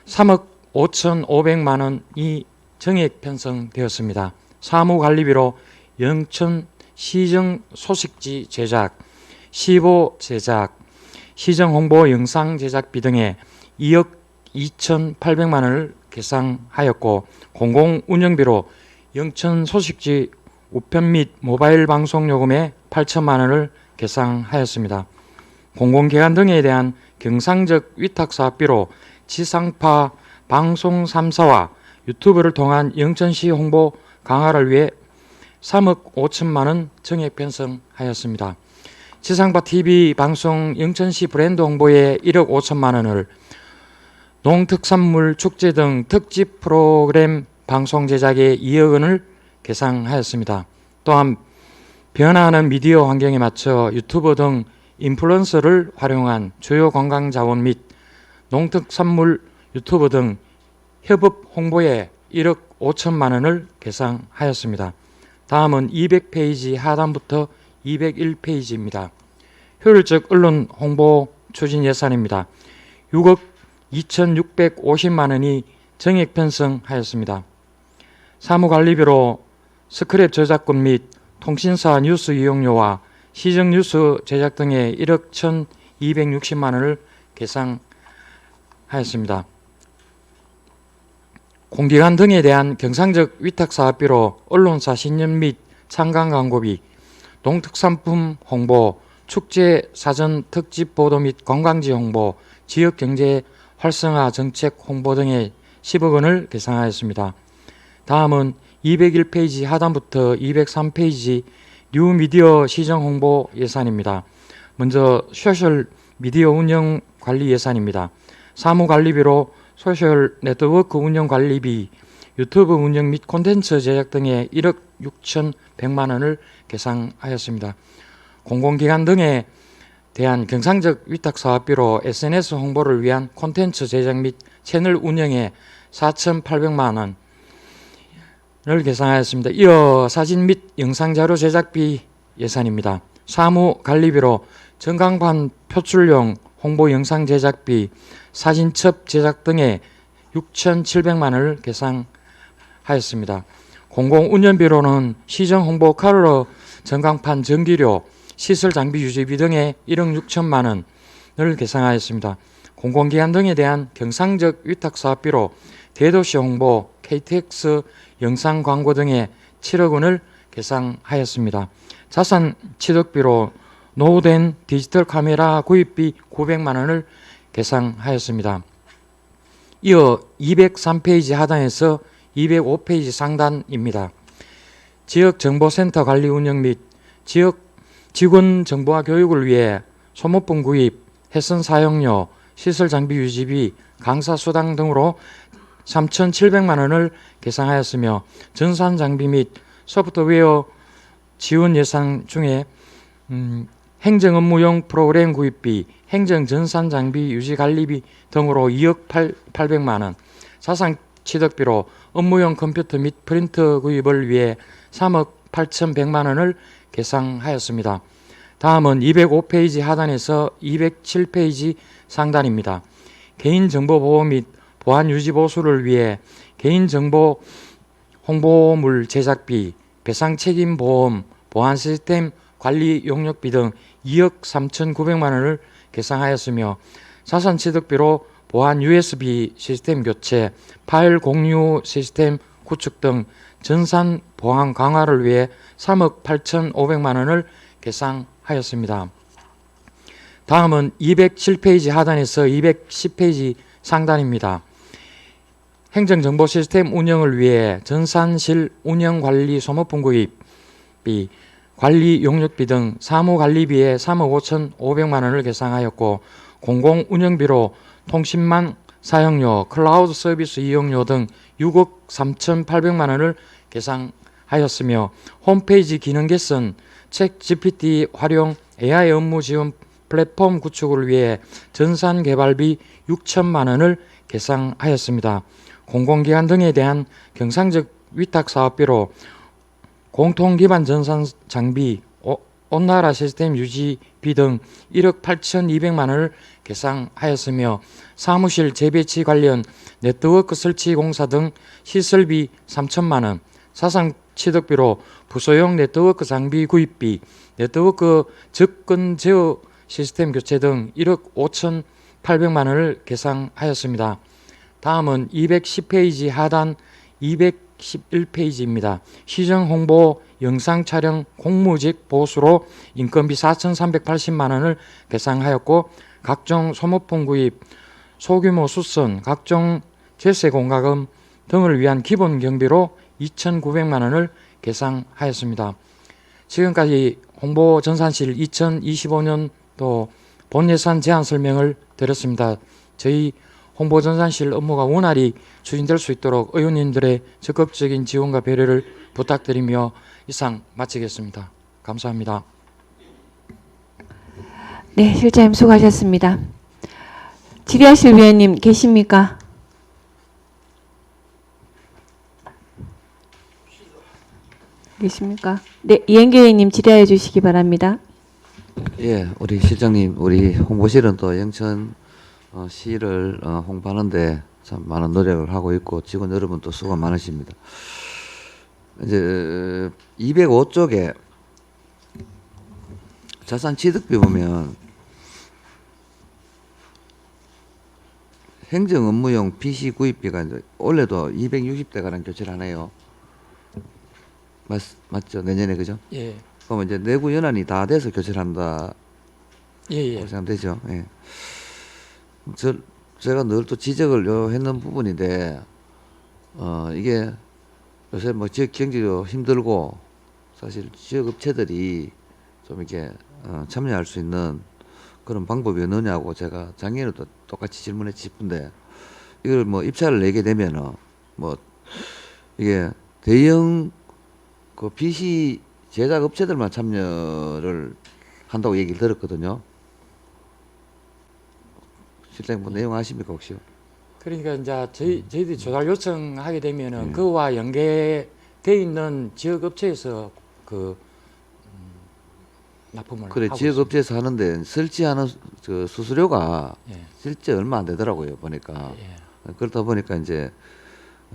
3억 5,500만 원이 증액 편성되었습니다. 사무관리비로 영천 시정 소식지 제작, 시보 제작, 시정 홍보 영상 제작비 등에 2억 2,800만 원을 계상하였고 공공 운영비로 영천 소식지 우편 및 모바일 방송 요금에 8천만 원을 계상하였습니다. 공공기관 등에 대한 경상적 위탁사업비로 지상파 방송 3사와 유튜브를 통한 영천시 홍보 강화를 위해 3억 5천만 원 증액 편성하였습니다. 지상파 TV 방송 영천시 브랜드 홍보에 1억 5천만 원을, 농특산물 축제 등 특집 프로그램 방송 제작에 2억 원을 계상하였습니다. 또한 변화하는 미디어 환경에 맞춰 유튜버 등 인플루언서를 활용한 주요 관광 자원 및 농특산물 유튜브 등 협업 홍보에 1억 5천만 원을 계상하였습니다. 다음은 200페이지 하단부터 201페이지입니다. 효율적 언론 홍보 추진 예산입니다. 6억 2,650만 원이 증액 편성하였습니다. 사무관리비로 스크랩 저작권 및 통신사 뉴스 이용료와 시정 뉴스 제작 등에 1억 1,260만 원을 계상하였습니다. 공기관 등에 대한 경상적 위탁사업비로 언론사 신년 및 창간 광고비, 농특산품 홍보, 축제 사전 특집 보도 및 관광지 홍보, 지역경제 활성화 정책 홍보 등에 10억 원을 계상하였습니다. 다음은 201페이지 하단부터 203페이지 뉴미디어 시정 홍보 예산입니다. 먼저 소셜 미디어 운영 관리 예산입니다. 사무관리비로 소셜 네트워크 운영 관리비, 유튜브 운영 및 콘텐츠 제작 등에 1억 6,100만 원을 계상하였습니다. 공공기관 등에 대한 경상적 위탁사업비로 SNS 홍보를 위한 콘텐츠 제작 및 채널 운영에 4,800만 원, 계상하였습니다. 이어 사진 및 영상자료 제작비 예산입니다. 사무 관리비로 전광판 표출용 홍보 영상 제작비, 사진첩 제작 등에 6,700만 원을 계상하였습니다. 공공운영비로는 시정 홍보 컬러 전광판 전기료, 시설 장비 유지비 등에 1억 6천만 원을 계상하였습니다. 공공기관 등에 대한 경상적 위탁 사업비로 대도시 홍보, KTX 영상 광고 등에 7억 원을 계상하였습니다. 자산 취득비로 노후된 디지털 카메라 구입비 900만 원을 계상하였습니다. 이어 203페이지 하단에서 205페이지 상단입니다. 지역정보센터 관리 운영 및 지역 직원 정보화 교육을 위해 소모품 구입, 해선 사용료, 시설 장비 유지비, 강사 수당 등으로 3,700만 원을 계상하였으며 전산 장비 및 소프트웨어 지원 예산 중에 행정 업무용 프로그램 구입비, 행정 전산 장비 유지 관리비 등으로 2억 800만 원, 자산 취득비로 업무용 컴퓨터 및 프린터 구입을 위해 3억 8,100만 원을 계상하였습니다. 다음은 205페이지 하단에서 207페이지 상단입니다. 개인정보보호 및 보안 유지 보수를 위해 개인정보 홍보물 제작비, 배상책임보험, 보안 시스템 관리 용역비 등 2억 3,900만 원을 계상하였으며 자산 취득비로 보안 USB 시스템 교체, 파일 공유 시스템 구축 등 전산 보안 강화를 위해 3억 8,500만 원을 계상하였습니다. 다음은 207페이지 하단에서 210페이지 상단입니다. 행정정보 시스템 운영을 위해 전산실 운영관리 소모품 구입비, 관리 용역비 등 사무관리비에 3억 5,500만 원을 계상하였고 공공운영비로 통신망 사용료, 클라우드 서비스 이용료 등 6억 3,800만 원을 계상하였으며 홈페이지 기능 개선, 챗 GPT 활용, AI 업무 지원 플랫폼 구축을 위해 전산 개발비 6천만 원을 계상하였습니다. 공공기관 등에 대한 경상적 위탁 사업비로 공통기반 전산 장비, 온나라 시스템 유지비 등 1억 8,200만 원을 계상하였으며 사무실 재배치 관련 네트워크 설치 공사 등 시설비 3천만 원, 자산 취득비로 부소용 네트워크 장비 구입비, 네트워크 접근 제어 시스템 교체 등 1억 5,800만 원을 계상하였습니다. 다음은 210페이지 하단 211페이지입니다. 시정 홍보 영상 촬영 공무직 보수로 인건비 4,380만 원을 계상하였고 각종 소모품 구입, 소규모 수선, 각종 제세 공과금 등을 위한 기본 경비로 2,900만 원을 계상하였습니다. 지금까지 홍보전산실 2025년도 본예산 제안 설명을 드렸습니다. 저희 홍보전산실 업무가 원활히 추진될 수 있도록 의원님들의 적극적인 지원과 배려를 부탁드리며 이상 마치겠습니다. 감사합니다. 네, 실장님 수고하셨습니다. 질의하실 위원님 계십니까? 계십니까? 네, 이행규 의원님 질의해 주시기 바랍니다. 예, 우리 실장님, 우리 홍보실은 또 영천 시를 홍보하는데 참 많은 노력을 하고 있고 직원 여러분 또 수고 많으십니다. 이제 205쪽에 자산 취득비 보면 행정 업무용 PC 구입비가 이제 올해도 260대 가량 교체를 하네요. 맞죠? 내년에 그죠? 예, 그러면 이제 내구 연한이 다 돼서 교체를 한다. 예. 생각되죠. 예. 제가 늘 또 지적을 했는 부분인데 이게 요새 뭐 지역 경제도 힘들고 사실 지역 업체들이 좀 이렇게 참여할 수 있는 그런 방법이 없느냐고 제가 작년에도 똑같이 질문했지 싶은데 이걸 뭐 입찰을 내게 되면은 뭐 이게 대형 그 PC 제작 업체들만 참여를 한다고 얘기를 들었거든요. 실장님 뭐 내용 아십니까 혹시? 그러니까 이제 저희들이 조달 요청하게 되면은 그와 연계된 돼 있는 지역 업체에서 그 납품을 그래 하고 지역 있습니다. 업체에서 하는데 설치하는 그 수수료가 예. 실제 얼마 안 되더라고요 보니까. 예. 그러다 보니까 이제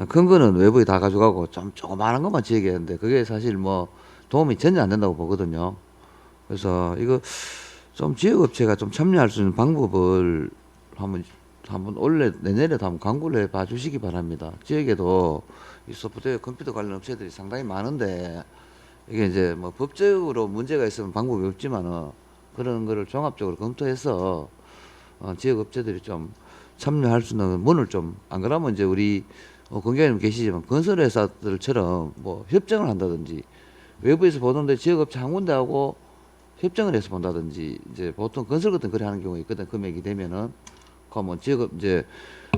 큰 거는 외부에 다 가져가고 좀 조그마한 것만 지역에 하는데 그게 사실 뭐 도움이 전혀 안 된다고 보거든요. 그래서 이거 좀 지역 업체가 좀 참여할 수 있는 방법을 한번 올해 내년에도 한번 광고를 해봐 주시기 바랍니다. 지역에도 이 소프트웨어 컴퓨터 관련 업체들이 상당히 많은데 이게 이제 뭐 법적으로 문제가 있으면 방법이 없지만은 그런 거를 종합적으로 검토해서 지역 업체들이 좀 참여할 수 있는 문을 좀 안 그러면 이제 우리 공장님 계시지만 건설회사들처럼 뭐 협정을 한다든지 외부에서 보는데 지역업체 한 군데하고 협정을 해서 본다든지 이제 보통 건설 같은 거래 하는 경우가 있거든. 금액이 되면은 그뭐 지역업 이제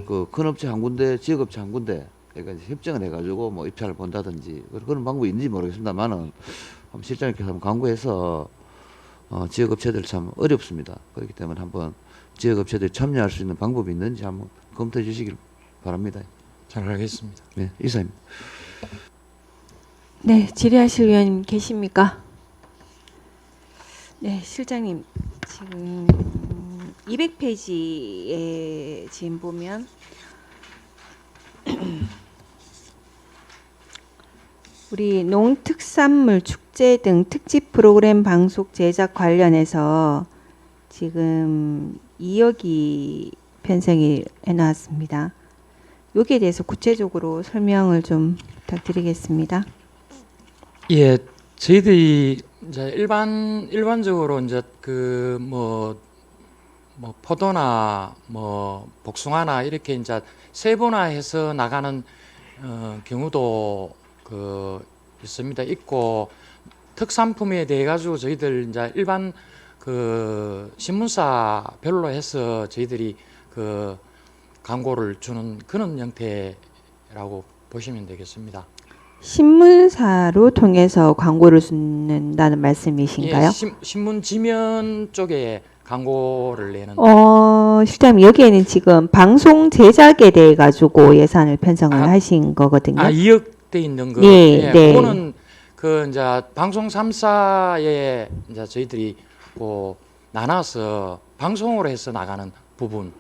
그 큰 업체 한 군데 지역업체 한 군데 그러니까 이제 협정을 해가지고 뭐 입찰을 본다든지 그런 방법이 있는지 모르겠습니다만은 한번 실장님께서 한번 강구해서 지역업체들 참 어렵습니다. 그렇기 때문에 한번 지역업체들이 참여할 수 있는 방법이 있는지 한번 검토해 주시길 바랍니다. 잘 알겠습니다. 네, 이사입니다. 네, 질의하실 의원님 계십니까? 네, 실장님 지금 200페이지에 지금 보면 우리 농특산물 축제 등 특집 프로그램 방송 제작 관련해서 지금 2억이 편성이 해놨습니다. 여기에 대해서 구체적으로 설명을 좀 부탁드리겠습니다. 예, 저희들이 이제 일반적으로 이제 그 뭐 포도나 뭐 복숭아나 이렇게 이제 세분화해서 나가는 경우도 그 있습니다. 있고 특산품에 대해 가지고 저희들 이제 일반 그 신문사별로 해서 저희들이 그 광고를 주는 그런 형태라고 보시면 되겠습니다. 신문사로 통해서 광고를 쏟는다는 말씀이신가요? 예, 신문 지면 쪽에 광고를 내는. 실장님 여기에는 지금 방송 제작에 대해 가지고 예산을 편성을 하신 거거든요. 2억 돼 있는 거. 네, 네. 그거는 그 이제 방송 3사에 이제 저희들이 그 나눠서 방송으로 해서 나가는 부분.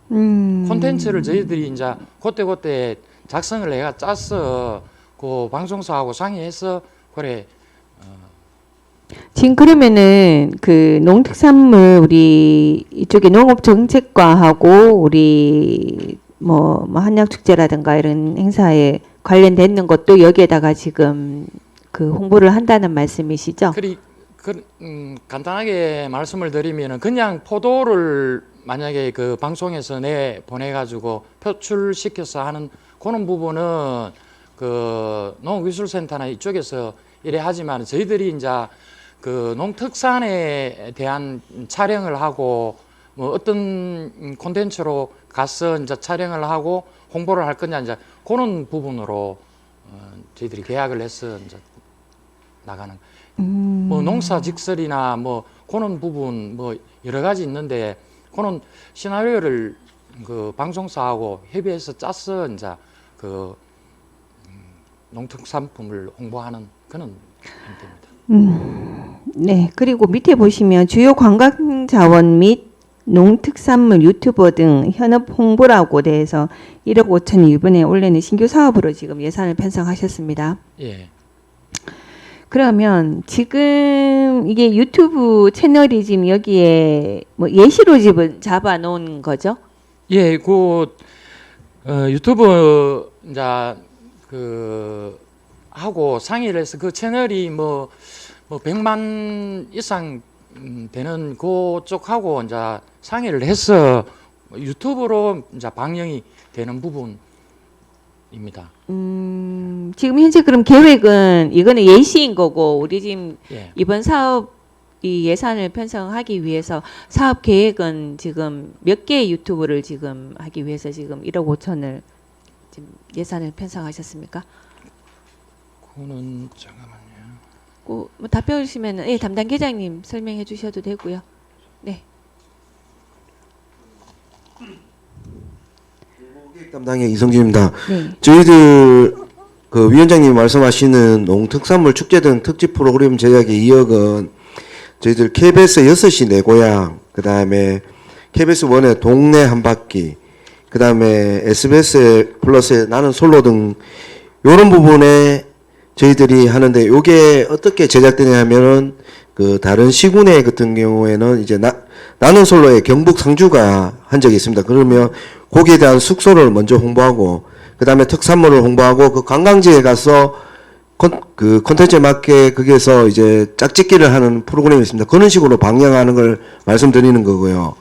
콘텐츠를 저희들이 이제 그때 작성을 해가 짜서 그 방송사하고 상의해서 그래. 지금 그러면은 그 농특산물 우리 이쪽에 농업정책과하고 우리 뭐 한약축제라든가 이런 행사에 관련되는 것도 여기에다가 지금 그 홍보를 한다는 말씀이시죠? 간단하게 말씀을 드리면은 그냥 포도를 만약에 그 방송에서 보내가지고 표출시켜서 하는 그런 부분은 그 농업기술센터나 이쪽에서 이래 하지만 저희들이 이제 그 농특산에 대한 촬영을 하고 뭐 어떤 콘텐츠로 가서 이제 촬영을 하고 홍보를 할 거냐 이제 그런 부분으로 저희들이 계약을 해서 이제 나가는. 뭐 농사 직설이나 뭐 그런 부분 뭐 여러 가지 있는데 그런 시나리오를 그 방송사하고 협의해서 짜서 이제 그 농특산품을 홍보하는 그런 형태입니다. 네. 그리고 밑에 보시면 주요 관광자원 및 농특산물 유튜버 등 현업 홍보라고 돼서 1억 5천 이번에 올해는 신규 사업으로 지금 예산을 편성하셨습니다. 예. 그러면 지금 이게 유튜브 채널이 지금 여기에 뭐 예시로 지금 잡아 놓은 거죠? 예, 그 유튜브 이제 그 하고 상의를 해서 그 채널이 뭐 100만 이상 되는 그쪽하고 이제 상의를 해서 유튜브로 이제 방영이 되는 부분입니다. 지금 현재 그럼 계획은 이거는 예시인 거고 우리 지금 예. 이번 사업 이 예산을 편성하기 위해서 사업 계획은 지금 몇 개의 유튜브를 지금 하기 위해서 지금 1억 5천을 지금 예산을 편성하셨습니까? 그거는 잠깐만요. 뭐 답변 주시면은 예, 담당 계장님 설명해 주셔도 되고요. 네. 계획 담당의 이성준입니다. 네. 저희들 그 위원장님이 말씀하시는 농특산물 축제 등 특집 프로그램 제작의 2억은 저희들 KBS 6시 내 고향, 그 다음에 KBS 1의 동네 한 바퀴, 그 다음에 SBS 플러스의 나는 솔로 등 요런 부분에 저희들이 하는데 요게 어떻게 제작되냐 하면은 그 다른 시군회 같은 경우에는 이제 나는 솔로의 경북 상주가 한 적이 있습니다. 그러면 거기에 대한 숙소를 먼저 홍보하고 그 다음에 특산물을 홍보하고 그 관광지에 가서 그 콘텐츠에 맞게 거기에서 이제 짝짓기를 하는 프로그램이 있습니다. 그런 식으로 방영하는 걸 말씀드리는 거고요.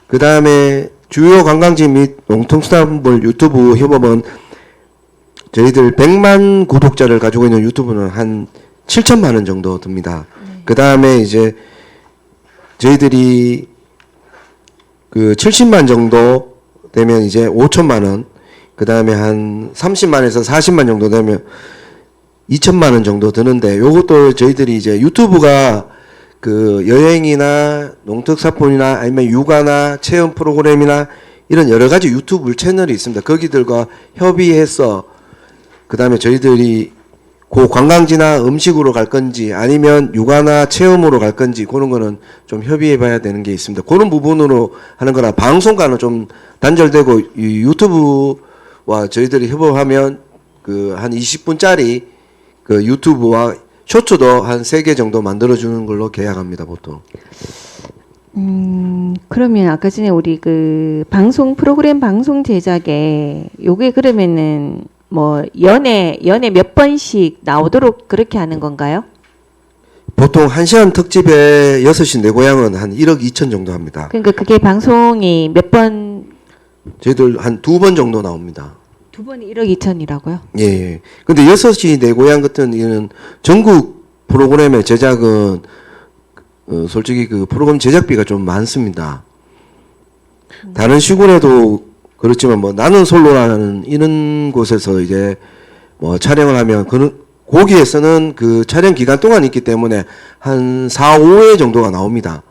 그 다음에 주요 관광지 및 농특산물 유튜브 협업은 저희들 100만 구독자를 가지고 있는 유튜브는 한 7천만 원 정도 듭니다. 그 다음에 이제 저희들이 그 70만 정도 되면 이제 5천만 원, 그 다음에 한 30만에서 40만 정도 되면 2천만 원 정도 드는데 요것도 저희들이 이제 유튜브가 그 여행이나 농특산품이나 아니면 육아나 체험 프로그램이나 이런 여러 가지 유튜브 채널이 있습니다. 거기들과 협의해서 그 다음에 저희들이 그 관광지나 음식으로 갈 건지 아니면 육아나 체험으로 갈 건지 그런 거는 좀 협의해 봐야 되는 게 있습니다. 그런 부분으로 하는 거라 방송과는 좀 단절되고 이 유튜브와 저희들이 협업하면 그 한 20분짜리 그 유튜브와 쇼츠도 한 3개 정도 만들어주는 걸로 계약합니다, 보통. 그러면 아까 전에 우리 그 방송 프로그램 방송 제작에 요게 그러면은 뭐 연애 몇 번씩 나오도록 그렇게 하는 건가요? 보통 1시간 특집에 6시 내 고향은 한 1억 2천 정도 합니다. 그러니까 그게 방송이 몇 번? 저희들 한 2번 정도 나옵니다. 2번이 1억 2천이라고요? 예, 예. 근데 6시 내 고향 같은 이는 전국 프로그램의 제작은 솔직히 그 프로그램 제작비가 좀 많습니다. 다른 시군에도 그렇지만 뭐 나는 솔로라는 이런 곳에서 이제 뭐 촬영을 하면 거기에서는 그 촬영 기간 동안 있기 때문에 한 4, 5회 정도가 나옵니다.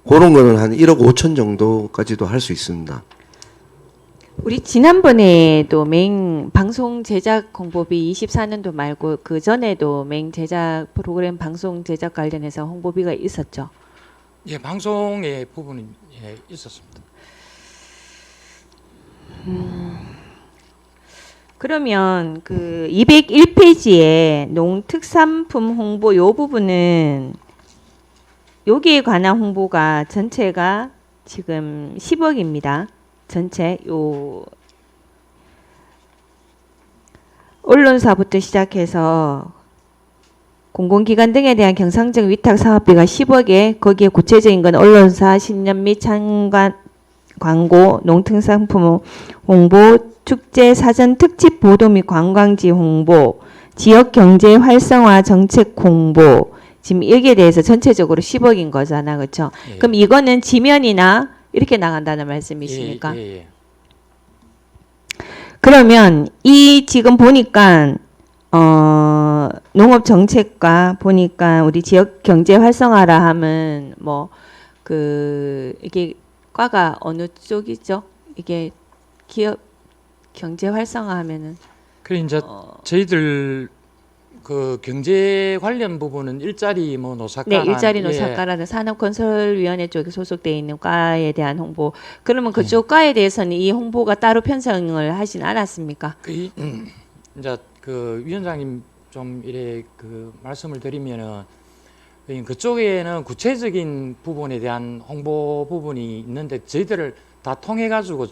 그런 거는 한 1억 5천 정도까지도 할 수 있습니다. 우리 지난번에도 방송 제작 홍보비 24년도 말고 그 전에도 제작 프로그램 방송 제작 관련해서 홍보비가 있었죠. 예, 방송의 부분은 예, 있었습니다. 그러면 그 201페이지에 농특산품 홍보 요 부분은 여기에 관한 홍보가 전체가 지금 10억입니다. 전체 요 언론사부터 시작해서 공공기관 등에 대한 경상적 위탁 사업비가 10억에 거기에 구체적인 건 언론사, 신년 및 참관 광고, 농특산품 홍보, 축제, 사전 특집 보도 및 관광지 홍보, 지역 경제 활성화 정책 홍보. 지금 여기에 대해서 전체적으로 10억인 거잖아, 그렇죠? 예. 그럼 이거는 지면이나 이렇게 나간다는 말씀이십니까? 예. 그러면 이 지금 보니까 농업 정책과 보니까 우리 지역 경제 활성화라 하면 뭐 그 이게 과가 어느 쪽이죠? 이게 기업 경제 활성화 하면은 그래 이제 저희들 그 경제 관련 부분은 일자리 뭐 노사과 네, 일자리 노사과라는 산업건설위원회 쪽에 소속돼 있는 과에 대한 홍보. 그러면 그쪽 과에 대해서는 이 홍보가 따로 편성을 하진 않았습니까? 이제 그 위원장님 좀 이래 그 말씀을 드리면은 그쪽에는 구체적인 부분에 대한 홍보 부분이 있는데 저희들을 다 통해 가지고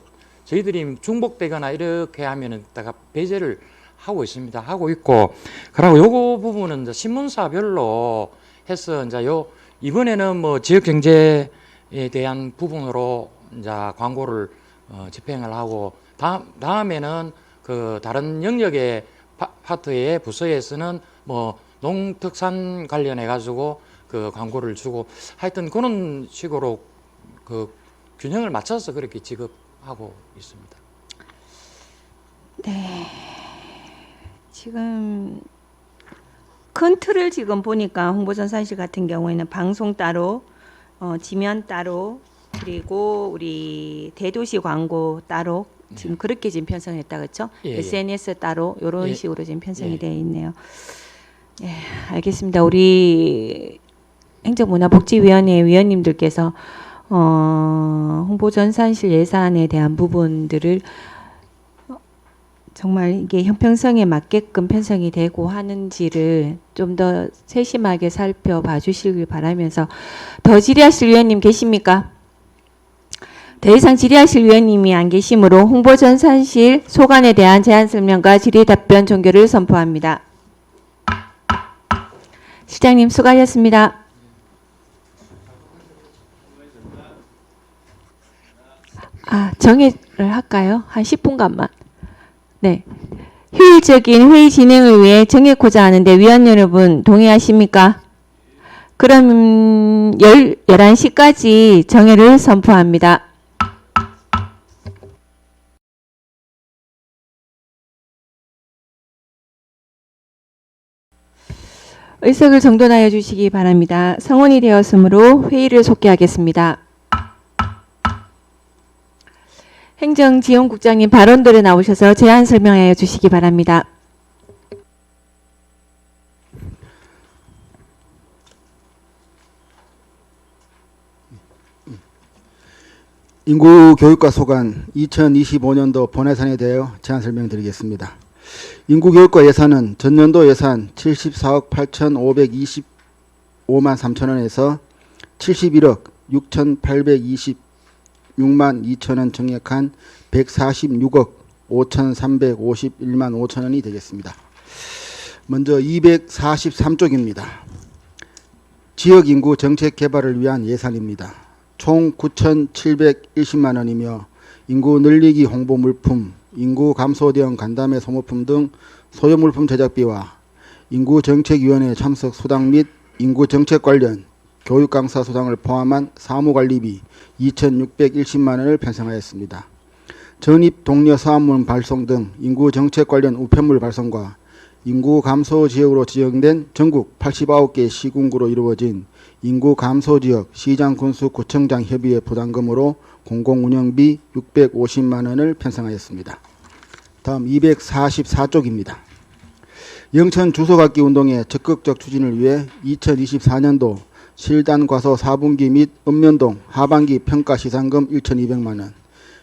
저희들이 중복되거나 이렇게 하면은 다가 배제를 하고 있습니다. 하고 있고, 그리고 요거 부분은 이제 신문사별로 해서 이제 이번에는 뭐 지역 경제에 대한 부분으로 이제 광고를 집행을 하고 다음에는 그 다른 영역의 파트의 부서에서는 뭐 농특산 관련해 가지고 그 광고를 주고 하여튼 그런 식으로 그 균형을 맞춰서 그렇게 지급하고 있습니다. 네. 지금 큰 틀을 지금 보니까 홍보전산실 같은 경우에는 방송 따로, 지면 따로, 그리고 우리 대도시 광고 따로 지금 그렇게 지금 편성했다 그렇죠? 예, 예. SNS 따로 이런 예. 식으로 지금 편성이 예. 되어 있네요. 예, 알겠습니다. 우리 행정문화복지위원회 위원님들께서 홍보전산실 예산에 대한 부분들을 정말 이게 형평성에 맞게끔 편성이 되고 하는지를 좀 더 세심하게 살펴봐 주시길 바라면서 더 질의하실 위원님 계십니까? 더 이상 질의하실 위원님이 안 계시므로 홍보전산실 소관에 대한 제안 설명과 질의 답변 종결을 선포합니다. 실장님 수고하셨습니다. 정회를 할까요? 한 10분간만. 네. 효율적인 회의 진행을 위해 정해고자 하는데 위원 여러분 동의하십니까? 그럼 11시까지 정회를 선포합니다. 의석을 정돈하여 주시기 바랍니다. 성원이 되었으므로 회의를 속개하겠습니다. 행정지원국장님 발언들에 나오셔서 제안 설명하여 주시기 바랍니다. 인구교육과 소관 2025년도 본예산에 대하여 제안 설명드리겠습니다. 인구교육과 예산은 전년도 예산 74억 8,525만 3천 원에서 71억 6,826만 2천 원 증액한 146억 5,351만 5천 원이 되겠습니다. 먼저 243쪽입니다. 지역인구 정책 개발을 위한 예산입니다. 총 9,710만 원이며 인구 늘리기 홍보 물품, 인구 감소 대응 간담회 소모품 등 소요 물품 제작비와 인구정책위원회 참석 수당 및 인구정책 관련 교육 강사 수당을 포함한 사무관리비 2,610만 원을 편성하였습니다. 전입 동료 사업물 발송 등 인구정책 관련 우편물 발송과 인구 감소 지역으로 지정된 전국 89개 시군구로 이루어진 인구 감소 지역 시장 군수 구청장 협의회 부담금으로 공공운영비 650만 원을 편성하였습니다. 다음 244쪽입니다. 영천 주소갖기 운동의 적극적 추진을 위해 2024년도 실단과소 4분기 및 읍면동 하반기 평가 시상금 1,200만 원,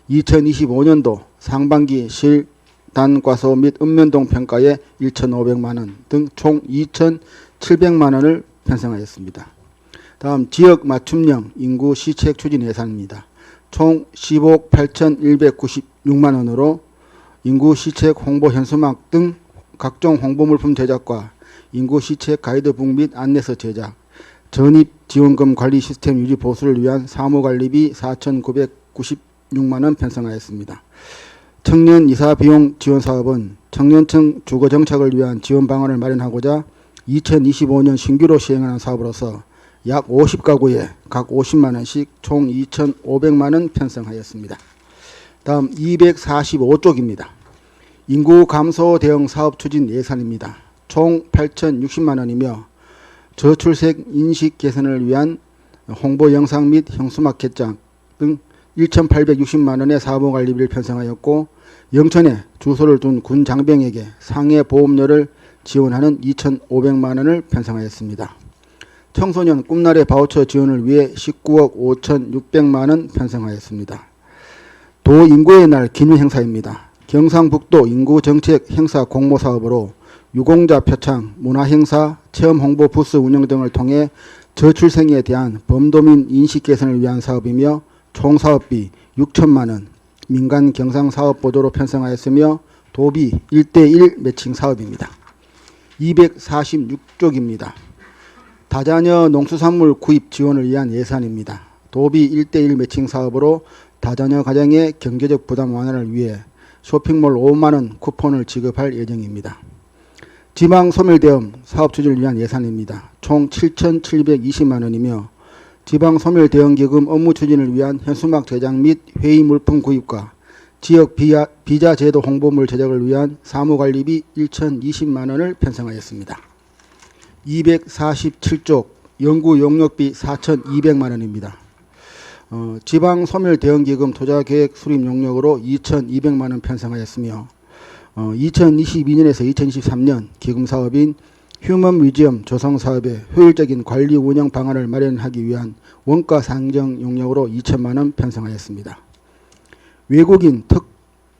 2025년도 상반기 실단과소 및 읍면동 평가에 1,500만 원 등 총 2,700만 원을 편성하였습니다. 다음 지역 맞춤형 인구 시책 추진 예산입니다. 총 10억 8,196만 원으로 인구 시책 홍보 현수막 등 각종 홍보 물품 제작과 인구 시책 가이드북 및 안내서 제작, 전입 지원금 관리 시스템 유지 보수를 위한 사무관리비 4,996만 원 편성하였습니다. 청년 이사 비용 지원 사업은 청년층 주거 정착을 위한 지원 방안을 마련하고자 2025년 신규로 시행하는 사업으로서 약 50가구에 각 50만 원씩 총 2,500만 원 편성하였습니다. 다음 245쪽입니다. 인구 감소 대응 사업 추진 예산입니다. 총 8,060만 원이며 저출생 인식 개선을 위한 홍보 영상 및 형수막 개장 등 1,860만 원의 사무관리비를 편성하였고 영천에 주소를 둔 군 장병에게 상해 보험료를 지원하는 2,500만 원을 편성하였습니다. 청소년 꿈나래 바우처 지원을 위해 19억 5,600만 원 편성하였습니다. 도인구의 날 기념 행사입니다. 경상북도 인구정책 행사 공모사업으로 유공자 표창, 문화행사, 체험홍보 부스 운영 등을 통해 저출생에 대한 범도민 인식 개선을 위한 사업이며 총 사업비 6천만 원, 민간 경상사업 보조로 편성하였으며 도비 1:1 매칭 사업입니다. 246쪽입니다. 다자녀 농수산물 구입 지원을 위한 예산입니다. 도비 1:1 매칭 사업으로 다자녀 가정의 경제적 부담 완화를 위해 쇼핑몰 5만 원 쿠폰을 지급할 예정입니다. 지방 소멸대응 사업 추진을 위한 예산입니다. 총 7,720만 원이며 지방 소멸대응기금 업무 추진을 위한 현수막 제작 및 회의 물품 구입과 지역 비자 제도 홍보물 제작을 위한 사무관리비 1,020만 원을 편성하였습니다. 247쪽 연구 용역비 4,200만 원입니다. 지방 소멸 대응기금 투자계획 수립 용역으로 2,200만 원 편성하였으며 2022년에서 2023년 기금 사업인 휴먼 뮤지엄 조성 사업의 효율적인 관리 운영 방안을 마련하기 위한 원가 상정 용역으로 2천만 원 편성하였습니다. 외국인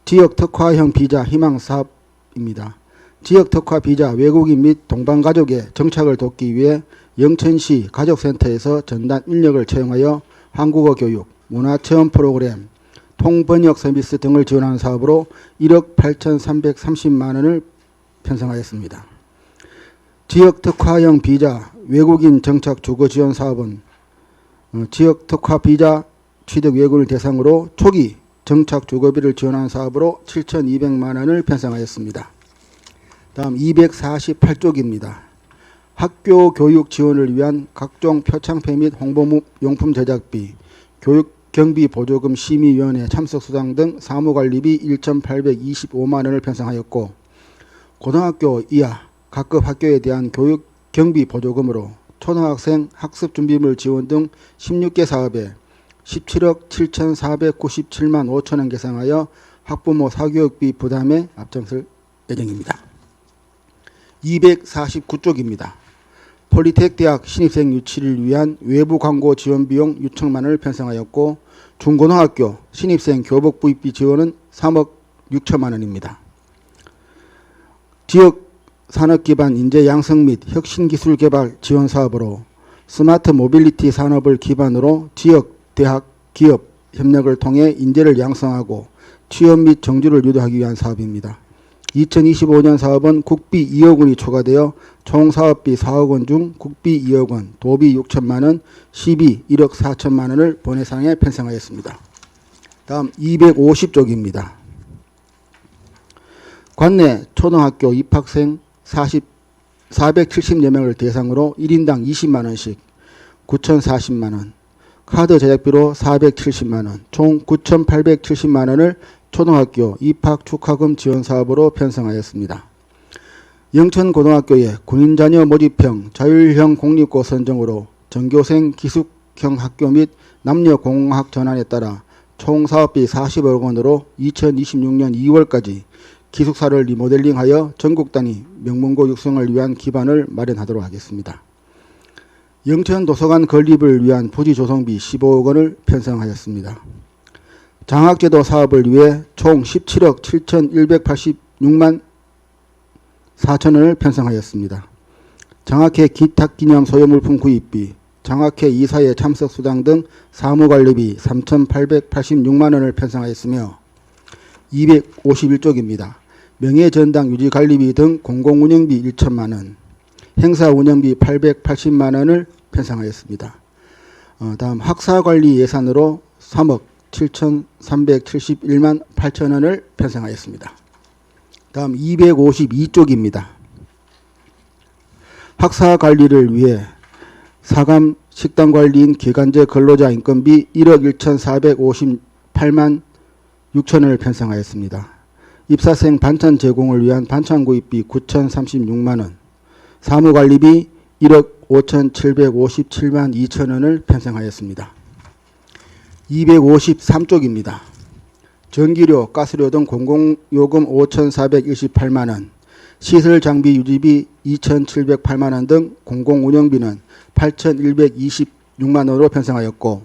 지역 특화형 비자 희망 사업입니다. 지역 특화 비자 외국인 및 동방 가족의 정착을 돕기 위해 영천시 가족센터에서 전담 인력을 채용하여 한국어 교육, 문화체험 프로그램, 통번역 서비스 등을 지원하는 사업으로 1억 8,330만 원을 편성하였습니다. 지역 특화형 비자 외국인 정착 주거 지원 사업은 지역 특화 비자 취득 외국인을 대상으로 초기 정착 주거비를 지원하는 사업으로 7,200만 원을 편성하였습니다. 다음 248쪽입니다. 학교 교육 지원을 위한 각종 표창패 및 홍보용품 제작비, 교육 경비 보조금 심의위원회 참석 수당 등 사무관리비 1,825만 원을 편성하였고 고등학교 이하 각급 학교에 대한 교육 경비 보조금으로 초등학생 학습 준비물 지원 등 16개 사업에 17억 7,497만 5천 원 계상하여 학부모 사교육비 부담에 앞장설 예정입니다. 249쪽입니다. 폴리텍 대학 신입생 유치를 위한 외부 광고 지원 비용 6천만 원을 편성하였고 중고등학교 신입생 교복 부입비 지원은 3억 6천만 원입니다. 지역 산업기반 인재 양성 및 혁신기술 개발 지원 사업으로 스마트 모빌리티 산업을 기반으로 지역, 대학, 기업 협력을 통해 인재를 양성하고 취업 및 정주를 유도하기 위한 사업입니다. 2025년 사업은 국비 2억 원이 초과되어 총 사업비 4억 원 중 국비 2억 원, 도비 6천만 원, 시비 1억 4천만 원을 본회상에 편성하였습니다. 다음 250쪽입니다. 관내 초등학교 입학생 470여 명을 대상으로 1인당 20만 원씩 9,040만 원, 카드 제작비로 470만 원, 총 9,870만 원을 초등학교 입학 축하금 지원 사업으로 편성하였습니다. 영천고등학교의 군인자녀 모집형 자율형 공립고 선정으로 전교생 기숙형 학교 및 남녀공학 전환에 따라 총 사업비 40억 원으로 2026년 2월까지 기숙사를 리모델링하여 전국 단위 명문고 육성을 위한 기반을 마련하도록 하겠습니다. 영천도서관 건립을 위한 부지 조성비 15억 원을 편성하였습니다. 장학제도 사업을 위해 총 17억 7,186만 4천 원을 편성하였습니다. 장학회 기탁기념 소유물품 구입비, 장학회 이사회 참석 수당 등 사무관리비 3,886만 원을 편성하였으며 251쪽입니다. 명예전당 유지관리비 등 공공운영비 1천만 원, 행사운영비 880만 원을 편성하였습니다. 다음 학사관리 예산으로 3억 7,371만 8천 원을 편성하였습니다. 다음 252쪽입니다. 학사관리를 위해 사감 식당관리인 기간제 근로자 인건비 1억 1,458만 6천 원을 편성하였습니다. 입사생 반찬 제공을 위한 반찬 구입비 9,036만 원, 사무관리비 1억 5,757만 2천 원을 편성하였습니다. 253쪽입니다. 전기료, 가스료 등 공공요금 5,428만 원, 시설장비 유지비 2,708만 원 등 공공운영비는 8,126만 원으로 편성하였고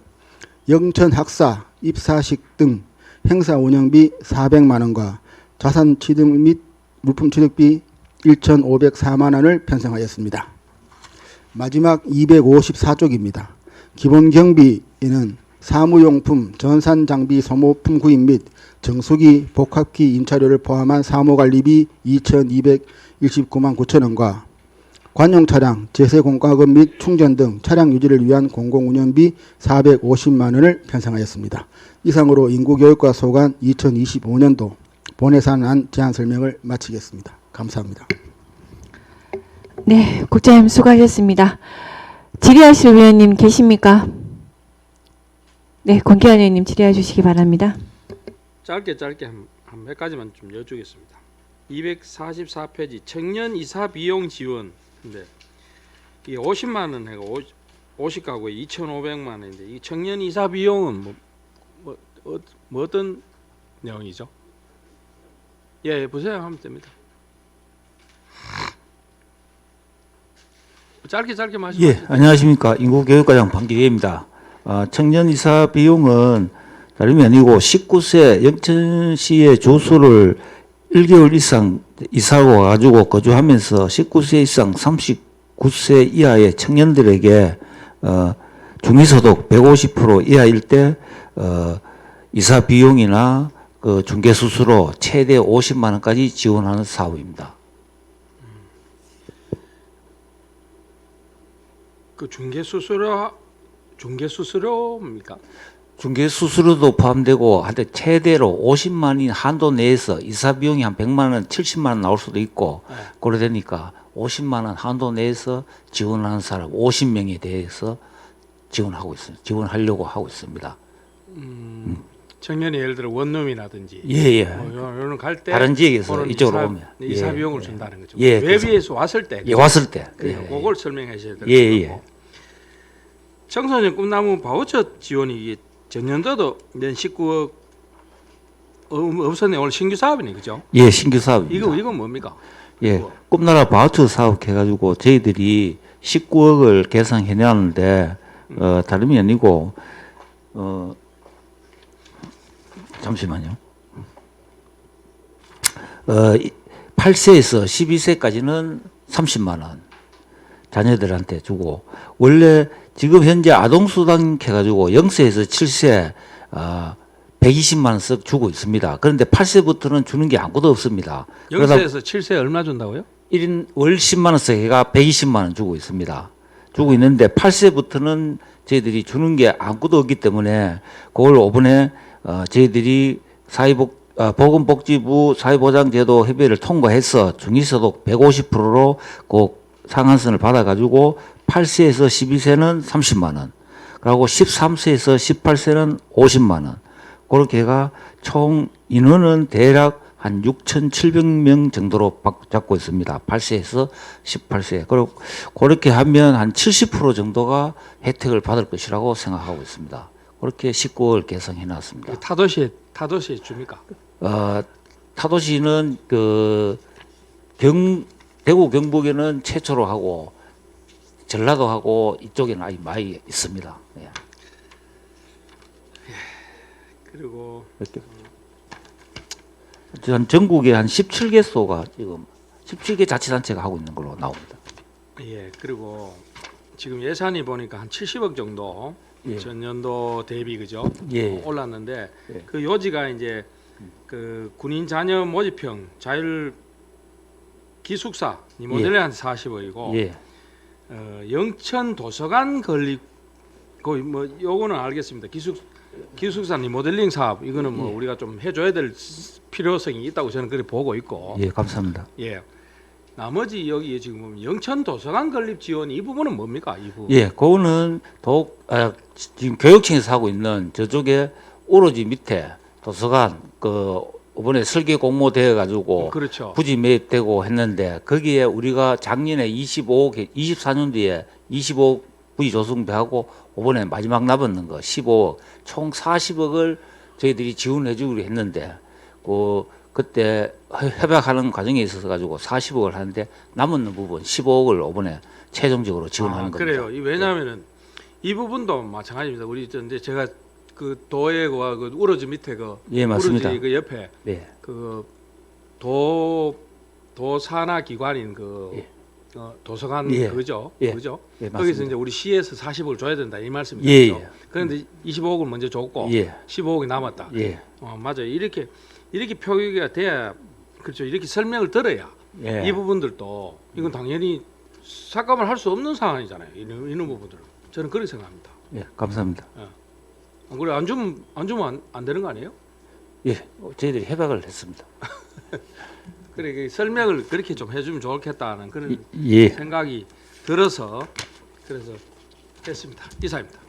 영천학사, 입사식 등 행사운영비 400만 원과 자산 취득 및 물품 취득비 1,504만 원을 편성하였습니다. 마지막 254쪽입니다. 기본경비에는 사무용품, 전산장비 소모품 구입 및 정수기, 복합기 임차료를 포함한 사무관리비 2,229만 9천 원과 관용차량, 제세공과금 및 충전 등 차량 유지를 위한 공공운영비 450만 원을 편성하였습니다. 이상으로 인구교육과 소관 2025년도 본예산안 제안 설명을 마치겠습니다. 감사합니다. 네, 국장님 수고하셨습니다. 질의하실 위원님 계십니까? 네, 권기환 의원님 질의해 주시기 바랍니다. 짧게 한 몇 가지만 좀 여쭈겠습니다. 244페이지 청년 이사 비용 지원. 근데 이 50만 원 해가 50가구에 2,500만 원인데 이 청년 이사 비용은 뭐 어떤 내용이죠? 예, 보세요 하면 됩니다. 짧게 말씀하세요. 예, 안녕하십니까. 인구교육과장 방기회입니다. 청년 이사 비용은 다름이 아니고 19세 영천시의 주소를 1개월 이상 이사하고 와가지고 거주하면서 19세 이상 39세 이하의 청년들에게 중위소득 150% 이하일 때 이사 비용이나 그 중개수수료 최대 50만 원까지 지원하는 사업입니다. 그 중개수수료입니까? 중개수수료도 포함되고 한데 최대로 50만 원 한도 내에서 이사 비용이 한 100만 원, 70만 원 나올 수도 있고 네. 그래 되니까 50만 원 한도 내에서 지원하는 사람 50명에 대해서 지원하려고 하고 있습니다. 청년이 예를 들어 원룸이라든지 예. 이런 갈 때 다른 지역에서 이쪽으로 오면 이사 비용을 준다는 거죠. 예, 외비에서 왔을 때. 예, 왔을 때. 그걸 설명하셔야 될 예. 거고. 청소년 꿈나무 바우처 지원이 전년도도 낸 19억 없었네. 오늘 신규 사업이네, 그죠? 예, 신규 사업입니다. 이건 뭡니까? 예, 꿈나라 바우처 사업 해가지고 저희들이 19억을 계산해내는데 다름이 아니고 잠시만요. 8세에서 12세까지는 30만 원 자녀들한테 주고 원래 지금 현재 아동수당 해가지고 0세에서 7세 120만 원씩 주고 있습니다. 그런데 8세부터는 주는 게 아무것도 없습니다. 0세에서 7세 얼마 준다고요? 1인 월 10만 원씩 해가 120만 원 주고 있습니다. 주고 있는데 8세부터는 저희들이 주는 게 아무것도 없기 때문에 그걸 이번에 저희들이 보건복지부 사회보장제도 협의회를 통과해서 중위소득 150%로 그 상한선을 받아가지고 8세에서 12세는 30만 원, 그리고 13세에서 18세는 50만 원. 그렇게 해가 총 인원은 대략 한 6,700명 정도로 잡고 있습니다. 8세에서 18세. 그리고 그렇게 하면 한 70% 정도가 혜택을 받을 것이라고 생각하고 있습니다. 그렇게 19월 개성해 놨습니다. 타도시에 줍니까? 타도시는 대구 경북에는 최초로 하고 전라도 하고 이쪽에는 아직 많이 있습니다. 예. 그리고 전 전국에 한 17개소가 지금 17개 자치단체가 하고 있는 걸로 나옵니다. 예, 그리고 지금 예산이 보니까 한 70억 정도 예. 전년도 대비 그죠? 예. 올랐는데 예. 그 요지가 이제 그 군인 자녀 모집형 자율 기숙사 이 모델에 한 40억이고 예. 영천 도서관 건립 거의 뭐 요거는 알겠습니다. 기숙사 리모델링 사업 이거는 뭐 우리가 좀 해줘야 될 필요성이 있다고 저는 그렇게 보고 있고. 예, 감사합니다. 예. 나머지 여기 지금 영천 도서관 건립 지원 이 부분은 뭡니까? 이 부분. 예, 그거는 지금 교육청에서 하고 있는 저쪽에 오로지 밑에 도서관 이번에 설계 공모 되어 가지고 그렇죠. 부지 매입되고 했는데 거기에 우리가 작년에 24년도에 25억 부지 조성배하고 이번에 마지막 남았는 거 15억 총 40억을 저희들이 지원해 주기로 했는데 그때 협약하는 과정에 있어서 가지고 40억을 하는데 남은 부분 15억을 이번에 최종적으로 지원하는 겁니다. 그래요. 왜냐하면은 이 부분도 마찬가지입니다. 우리 이제 제가 그 도에와 그 우러지 밑에 예, 맞습니다. 우러지 그 옆에 네. 그 도산하 기관인 도서관 예. 그죠? 예. 그죠? 예, 거기서 맞습니다. 이제 우리 시에서 40억을 줘야 된다 이 말씀이죠. 예. 그런데 25억을 먼저 줬고 예. 15억이 남았다. 예. 맞아요. 이렇게 표기가 돼야 그렇죠. 이렇게 설명을 들어야 예. 이 부분들도 이건 당연히 삭감을 할 수 없는 상황이잖아요. 이런 부분들은 저는 그렇게 생각합니다. 예, 감사합니다. 그래 안 주면 안 되는 거 아니에요? 예, 저희들이 협약을 했습니다. 그래 그 설명을 그렇게 좀 해주면 좋겠다는 그런 예. 생각이 들어서 그래서 했습니다. 이사입니다.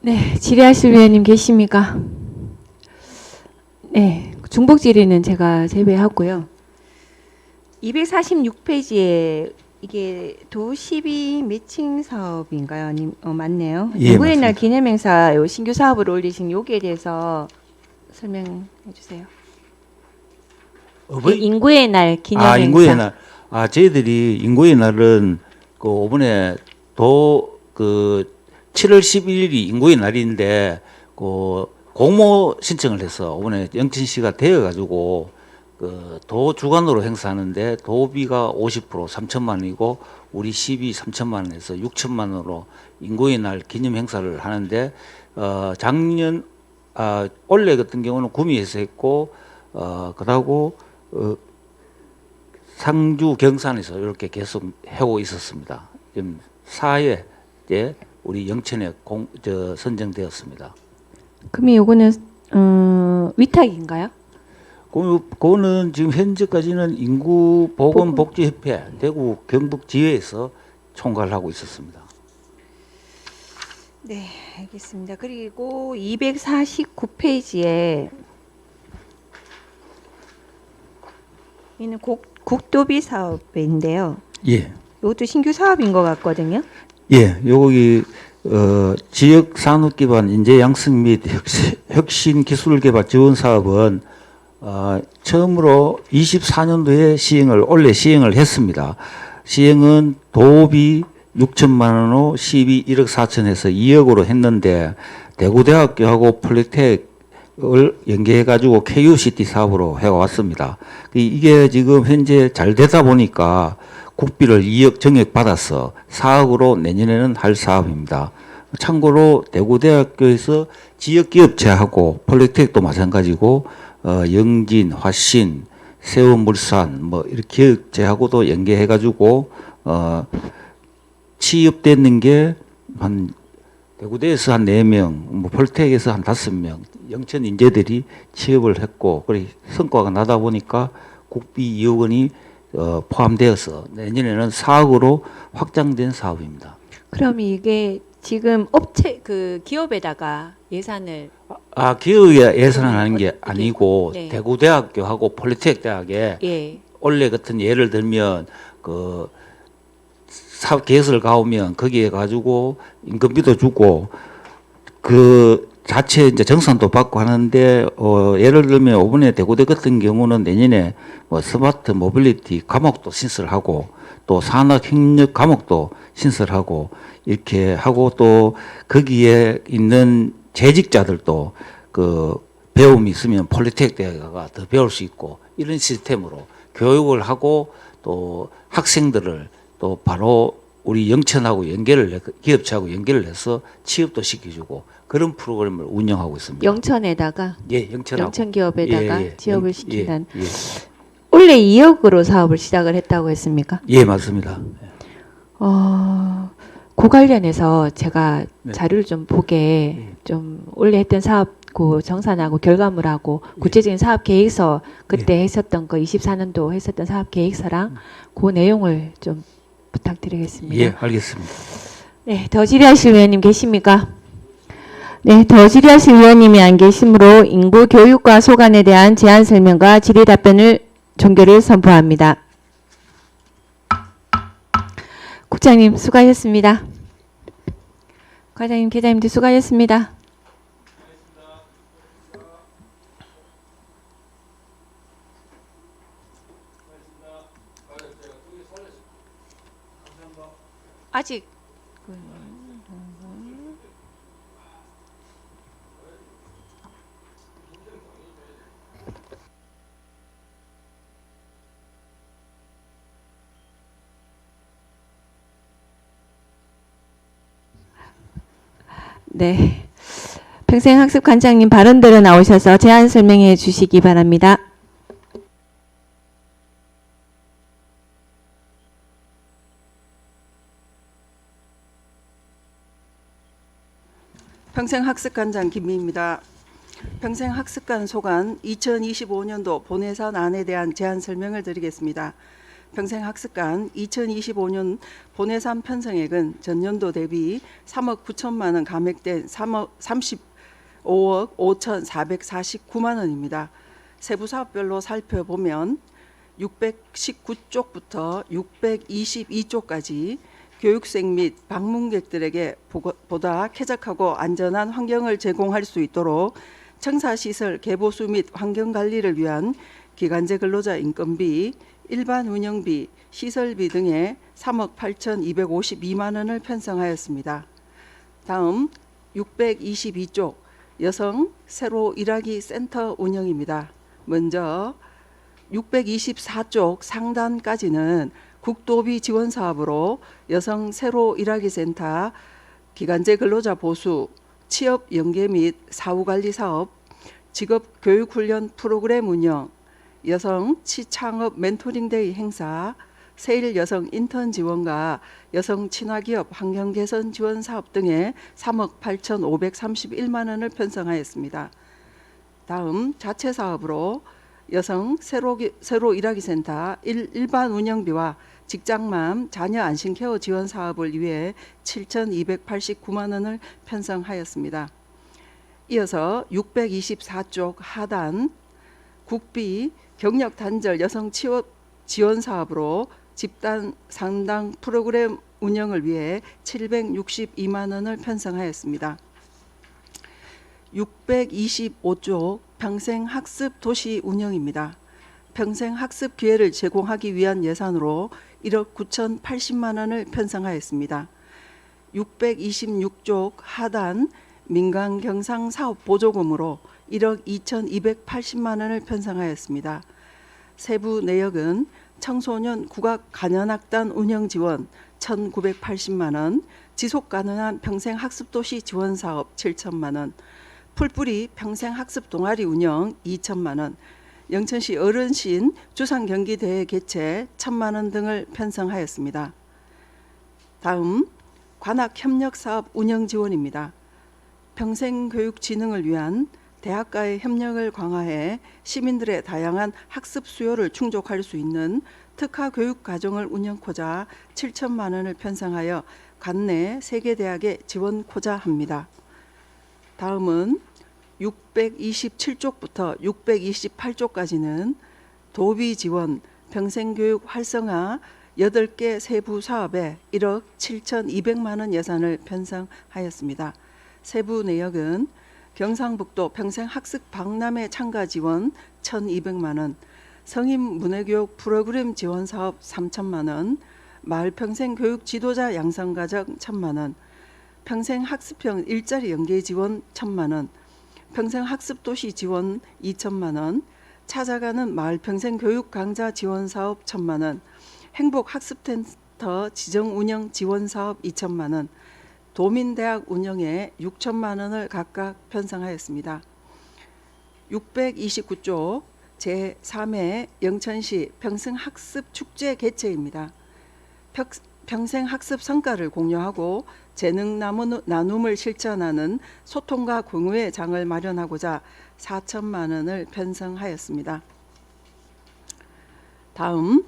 네, 질의하실 위원님 계십니까? 네, 중복 질의는 제가 제외하고요. 246페이지에 이게 도시비 매칭 사업인가요? 아니, 맞네요. 예, 인구의 날 맞습니다. 기념행사 요 신규 사업을 올리신 여기에 대해서 설명해 주세요. 인구의 날 기념행사. 인구의 날. 저희들이 인구의 날은 그 이번에 그 7월 11일이 인구의 날인데 그 공모 신청을 해서 이번에 영천 씨가 되어 가지고 그 도 주관으로 행사하는데 도비가 50% 3천만 원이고 우리 시비 3천만 원에서 6천만 원으로 인구의 날 기념 행사를 하는데 작년 올해 같은 경우는 구미에서 했고 그러고 상주 경산에서 이렇게 계속 하고 있었습니다. 지금 4회에 우리 영천에 선정되었습니다. 그러면 요거는 위탁인가요? 그거는 지금 현재까지는 인구보건복지협회 대구 경북지회에서 총괄을 하고 있었습니다. 네, 알겠습니다. 그리고 249페이지에 이는 국도비 사업인데요. 예. 이것도 신규 사업인 것 같거든요. 예, 여기 지역 산업 기반 인재 양성 및 혁신 기술 개발 지원 사업은 처음으로 24년도에 올해 시행을 했습니다. 시행은 도비 6천만 원으로 시비 1억 4천에서 2억으로 했는데 대구대학교하고 폴리텍을 연계해 가지고 KUCT 사업으로 해왔습니다. 이게 지금 현재 잘 되다 보니까 국비를 2억 정액 받아서 4억으로 내년에는 할 사업입니다. 참고로 대구대학교에서 지역기업체하고 폴리텍도 마찬가지고 영진, 화신, 세운물산 뭐 이렇게 기업체하고도 연계해가지고 취업되는 게 한 대구대에서 한 4명, 뭐 폴텍에서 한 5명, 영천 인재들이 취업을 했고 그래 성과가 나다 보니까 국비 2억 원이 포함되어서 내년에는 4억으로 확장된 사업입니다. 그럼 이게 지금 업체 그 기업에다가 예산을 기업에 예산을 하는 게 아니고 네. 대구대학교하고 폴리텍 대학에 예. 원래 같은 예를 들면 그 사업 계획서를 가오면 거기에 가지고 인건비도 주고 그 자체 이제 정산도 받고 하는데 예를 들면 이번에 대구대 같은 경우는 내년에 뭐 스마트 모빌리티 과목도 신설하고 또 산업협력 과목도 신설하고 이렇게 하고 또 거기에 있는 재직자들도 그 배움이 있으면 폴리텍 대학가 더 배울 수 있고 이런 시스템으로 교육을 하고 또 학생들을 또 바로 우리 영천하고 기업체하고 연결을 해서 취업도 시켜주고 그런 프로그램을 운영하고 있습니다. 영천에다가 영천하고 영천 기업에다가 취업을 시킨다는. 예. 원래 2억으로 사업을 시작을 했다고 했습니까? 예, 맞습니다. 그 관련해서 제가 네. 자료를 좀 보게 좀 원래 했던 사업 그 정산하고 결과물하고 구체적인 사업 계획서 그때 했었던 거 24년도 했었던 사업 계획서랑 그 내용을 좀 부탁드리겠습니다. 예, 알겠습니다. 네, 더 질의하실 의원님 계십니까? 네, 더 질의하실 의원님이 안 계시므로 인구 교육과 소관에 대한 제안 설명과 질의 답변을 종결을 선포합니다. 국장님 수고하셨습니다. 과장님, 계장님들 수고하셨습니다. 아직 네. 평생학습관장님 발언대로 나오셔서 제안 설명해 주시기 바랍니다. 평생학습관장 김미입니다. 평생학습관 소관 2025년도 본예산안에 대한 제안 설명을 드리겠습니다. 평생학습관 2025년 본예산 편성액은 전년도 대비 3억 9천만 원 감액된 35억 5,449만 원입니다. 세부 사업별로 살펴보면 619쪽부터 622쪽까지 교육생 및 방문객들에게 보다 쾌적하고 안전한 환경을 제공할 수 있도록 청사시설 개보수 및 환경관리를 위한 기간제 근로자 인건비, 일반 운영비, 시설비 등에 3억 8,252만 원을 편성하였습니다. 다음 622쪽 여성 새로 일하기 센터 운영입니다. 먼저 624쪽 상단까지는 국도비 지원 사업으로 여성 새로 일하기 센터, 기간제 근로자 보수, 취업 연계 및 사후 관리 사업, 직업 교육 훈련 프로그램 운영, 여성 취창업 멘토링 데이 행사, 세일 여성 인턴 지원과 여성 친화기업 환경 개선 지원 사업 등에 3억 8,531만 원을 편성하였습니다. 다음 자체 사업으로 여성 새로 일하기 센터 일반 운영비와 직장맘 자녀 안심 케어 지원 사업을 위해 7,289만 원을 편성하였습니다. 이어서 624쪽 하단 국비 경력 단절 여성 취업 지원 사업으로 집단 상담 프로그램 운영을 위해 762만 원을 편성하였습니다. 625쪽 평생학습 도시 운영입니다. 평생학습 기회를 제공하기 위한 예산으로 1억 9,080만 원을 편성하였습니다. 626쪽 하단 민간 경상 사업 보조금으로 1억 2,280만 원을 편성하였습니다. 세부 내역은 청소년 국악 간현악단 운영 지원 1,980만 원, 지속 가능한 평생학습도시 지원 사업 7천만 원, 풀뿌리 평생학습 동아리 운영 2천만 원, 영천시 어른신 주상경기대회 개최 1,000만 원 등을 편성하였습니다. 다음 관악협력사업 운영 지원입니다. 평생교육 진흥을 위한 대학과의 협력을 강화해 시민들의 다양한 학습 수요를 충족할 수 있는 특화교육과정을 운영코자 7천만 원을 편성하여 관내 세계대학에 지원코자 합니다. 다음은 627쪽부터 628쪽까지는 도비 지원 평생교육 활성화 8개 세부 사업에 1억 7,200만 원 예산을 편성하였습니다. 세부 내역은 경상북도 평생학습 박람회 참가 지원 1,200만 원, 성인 문해교육 프로그램 지원 사업 3천만 원, 마을평생교육 지도자 양성과정 1,000만 원, 평생학습형 일자리 연계 지원 1,000만 원, 평생학습도시 지원 2천만 원, 찾아가는 마을평생교육 강좌 지원 사업 1,000만 원, 행복학습센터 지정운영 지원 사업 2천만 원, 도민대학 운영에 6천만 원을 각각 편성하였습니다. 629쪽 제3회 영천시 평생학습 축제 개최입니다. 평생학습 성과를 공유하고 재능 나눔을 실천하는 소통과 공유의 장을 마련하고자 4천만 원을 편성하였습니다. 다음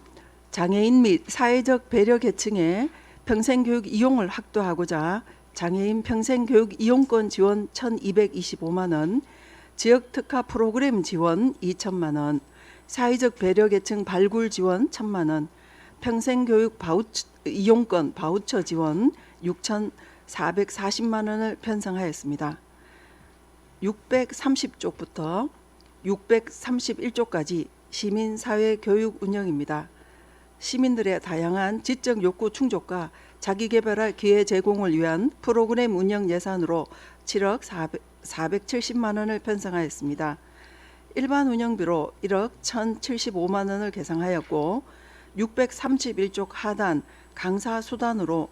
장애인 및 사회적 배려 계층의 평생교육 이용을 확대하고자 장애인 평생교육 이용권 지원 1,225만 원, 지역특화 프로그램 지원 2천만 원, 사회적 배려 계층 발굴 지원 1,000만 원, 평생교육 이용권 바우처 지원 6,440만 원을 편성하였습니다. 630쪽부터 631쪽까지 시민사회교육 운영입니다. 시민들의 다양한 지적 욕구 충족과 자기개발할 기회 제공을 위한 프로그램 운영 예산으로 7억 470만 원을 편성하였습니다. 일반 운영비로 1억 1,075만 원을 계상하였고 631쪽 하단 강사 수단으로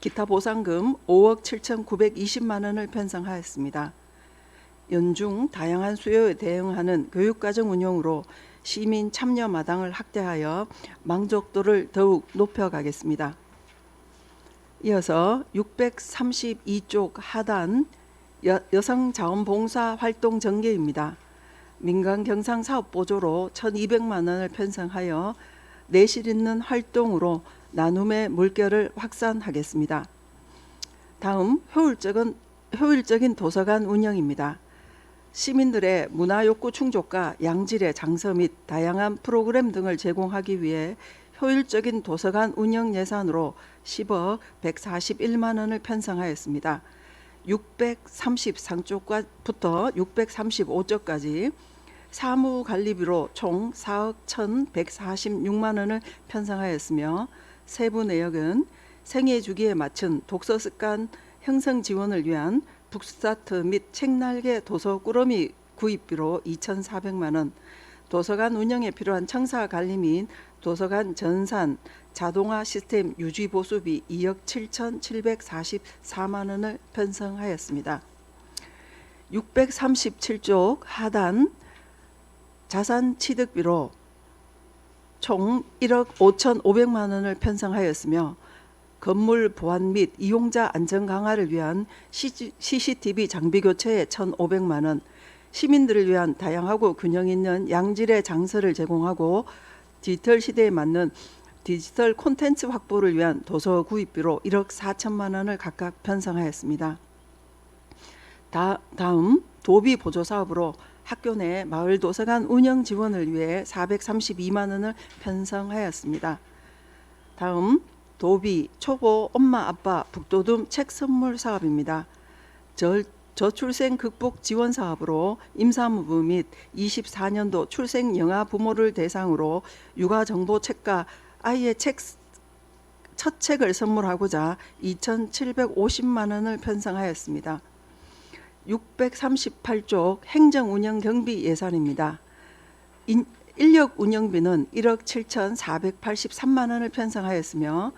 기타 보상금 5억 7,920만 원을 편성하였습니다. 연중 다양한 수요에 대응하는 교육과정 운영으로 시민 참여 마당을 확대하여 만족도를 더욱 높여가겠습니다. 이어서 632쪽 하단 여성자원봉사 활동 전개입니다. 민간 경상 사업 보조로 1,200만 원을 편성하여 내실 있는 활동으로 나눔의 물결을 확산하겠습니다. 다음 효율적인 도서관 운영입니다. 시민들의 문화욕구 충족과 양질의 장서 및 다양한 프로그램 등을 제공하기 위해 효율적인 도서관 운영 예산으로 10억 141만 원을 편성하였습니다. 633쪽부터 635쪽까지 사무관리비로 총 4억 1,146만 원을 편성하였으며 세부 내역은 생애 주기에 맞춘 독서 습관 형성 지원을 위한 북스타트 및 책날개 도서 꾸러미 구입비로 2,400만 원, 도서관 운영에 필요한 청사 관리 및 도서관 전산 자동화 시스템 유지 보수비 2억 7,744만 원을 편성하였습니다. 637쪽 하단 자산 취득비로 총 1억 5,500만 원을 편성하였으며 건물 보안 및 이용자 안전 강화를 위한 CCTV 장비 교체에 1,500만 원, 시민들을 위한 다양하고 균형 있는 양질의 장서를 제공하고 디지털 시대에 맞는 디지털 콘텐츠 확보를 위한 도서 구입비로 1억 4천만 원을 각각 편성하였습니다. 다음 도비 보조 사업으로 학교 내 마을 도서관 운영 지원을 위해 432만 원을 편성하였습니다. 다음 도비 초보 엄마 아빠 북돋움 책 선물 사업입니다. 저출생 극복 지원 사업으로 임산부부 및 24년도 출생 영아 부모를 대상으로 육아 정보 책과 아이의 첫 책을 선물하고자 2,750만 원을 편성하였습니다. 638쪽 행정운영 경비 예산입니다. 인력 운영비는 1억 7,483만 원을 편성하였으며